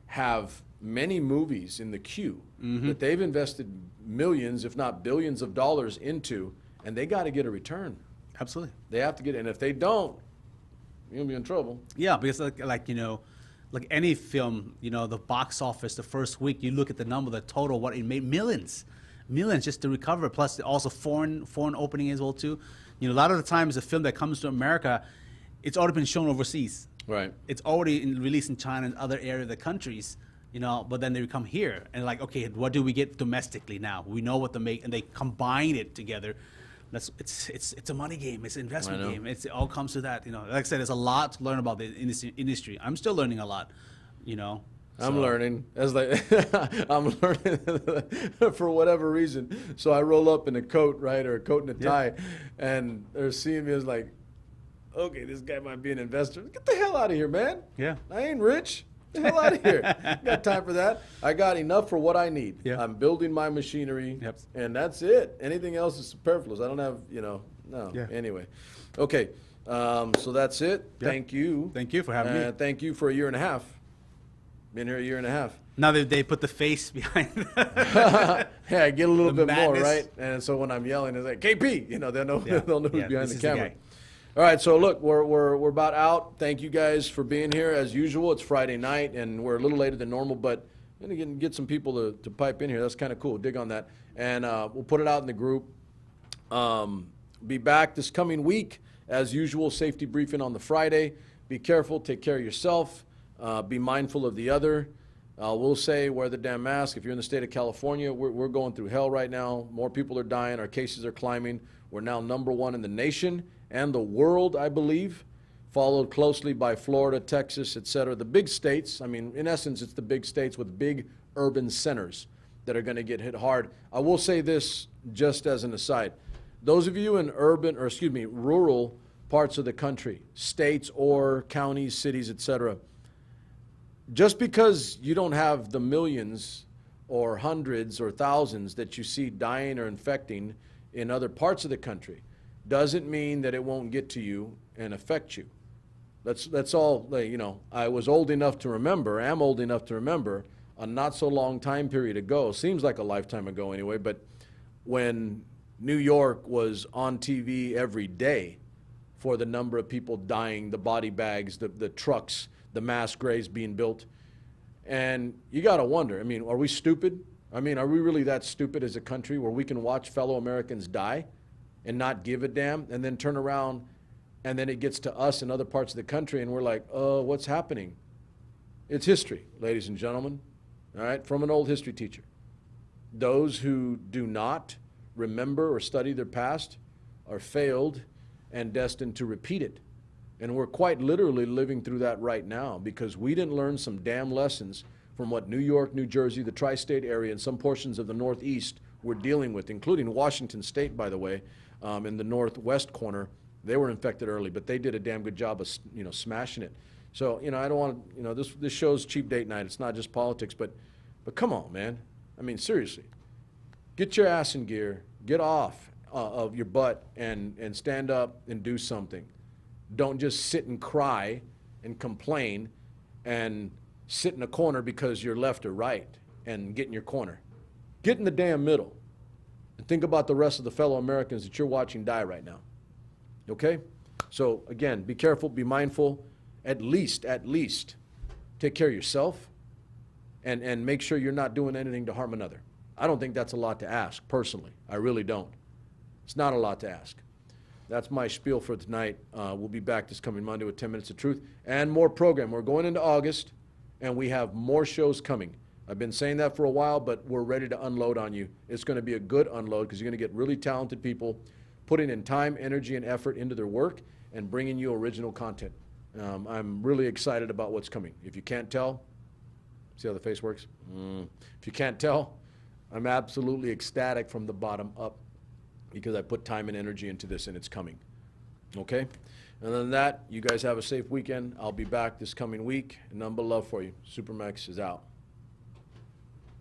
have many movies in the queue that they've invested millions, if not billions of dollars into, and they got to get a return. Absolutely. They have to get, and if they don't, you're gonna be in trouble. Yeah, because like you know, like any film, you know, the box office the first week, you look at the number, the total, what it made, millions just to recover. Plus also foreign opening as well too. You know, a lot of the times a film that comes to America, it's already been shown overseas. Right. It's already released in China and other area of the countries. You know, but then they come here and like, okay, what do we get domestically now? We know what to make, and they combine it together. It's a money game. It's an investment I know. game. It all comes to that. You know, like I said, there's a lot to learn about the industry. I'm still learning a lot. You know, I'm So- learning. As like I'm learning for whatever reason. So I roll up in a coat, right, or a coat and a tie, and they're seeing me as like, okay, this guy might be an investor. Get the hell out of here, man. Yeah. I ain't rich. Get the hell out of here. Got time for that. I got enough for what I need. Yeah. I'm building my machinery, Yep. and that's it. Anything else is superfluous. I don't have, you know, no. Yeah. Anyway, okay. So that's it. Yeah. Thank you. Thank you for having me. Thank you for a year and a half. Been here a year and a half. Now they put the face behind. Yeah, I get a little The bit more, madness. right? And so when I'm yelling, it's like KP. You know, they'll know Yeah. they'll know who's Yeah, behind this the is the camera. guy. All right, so look, we're about out. Thank you guys for being here as usual. It's Friday night, and we're a little later than normal, but I'm gonna get some people to pipe in here. That's kind of cool. Dig on that, and we'll put it out in the group. Be back this coming week as usual. Safety briefing on the Friday. Be careful. Take care of yourself. Be mindful of the other. We'll say wear the damn mask. If you're in the state of California, we're going through hell right now. More people are dying. Our cases are climbing. We're now #1 in the nation and the world, I believe, followed closely by Florida, Texas, et cetera. The big states. I mean, in essence, it's the big states with big urban centers that are going to get hit hard. I will say this just as an aside. Those of you in rural parts of the country, states or counties, cities, et cetera, just because you don't have the millions or hundreds or thousands that you see dying or infecting in other parts of the country doesn't mean that it won't get to you and affect you. That's all, you know, I was old enough to remember, am old enough to remember a not so long time period ago, seems like a lifetime ago anyway, but when New York was on TV every day for the number of people dying, the body bags, the trucks, the mass graves being built. And you got to wonder, I mean, are we stupid? I mean, are we really that stupid as a country where we can watch fellow Americans die and not give a damn, and then turn around and then it gets to us in other parts of the country and we're like, what's happening? It's history, ladies and gentlemen, all right, from an old history teacher. Those who do not remember or study their past are failed and destined to repeat it. And we're quite literally living through that right now because we didn't learn some damn lessons from what New York, New Jersey, the tri-state area, and some portions of the Northeast were dealing with, including Washington State, by the way, in the northwest corner. They were infected early, but they did a damn good job of, you know, smashing it. So, you know, I don't want to, you know, this show's cheap date night. It's not just politics, but come on, man. I mean, seriously. Get your ass in gear. Get off of your butt and stand up and do something. Don't just sit and cry and complain and sit in a corner because you're left or right and get in your corner. Get in the damn middle and think about the rest of the fellow Americans that you're watching die right now. Okay? So again, be careful, be mindful. At least, take care of yourself and make sure you're not doing anything to harm another. I don't think that's a lot to ask, personally. I really don't. It's not a lot to ask. That's my spiel for tonight. We'll be back this coming Monday with 10 Minutes of Truth and more program. We're going into August, and we have more shows coming. I've been saying that for a while, but we're ready to unload on you. It's going to be a good unload because you're going to get really talented people putting in time, energy, and effort into their work and bringing you original content. I'm really excited about what's coming. If you can't tell, see how the face works? If you can't tell, I'm absolutely ecstatic from the bottom up because I put time and energy into this, and it's coming. Okay? And other than that, you guys have a safe weekend. I'll be back this coming week. None but love for you. SuperMex is out.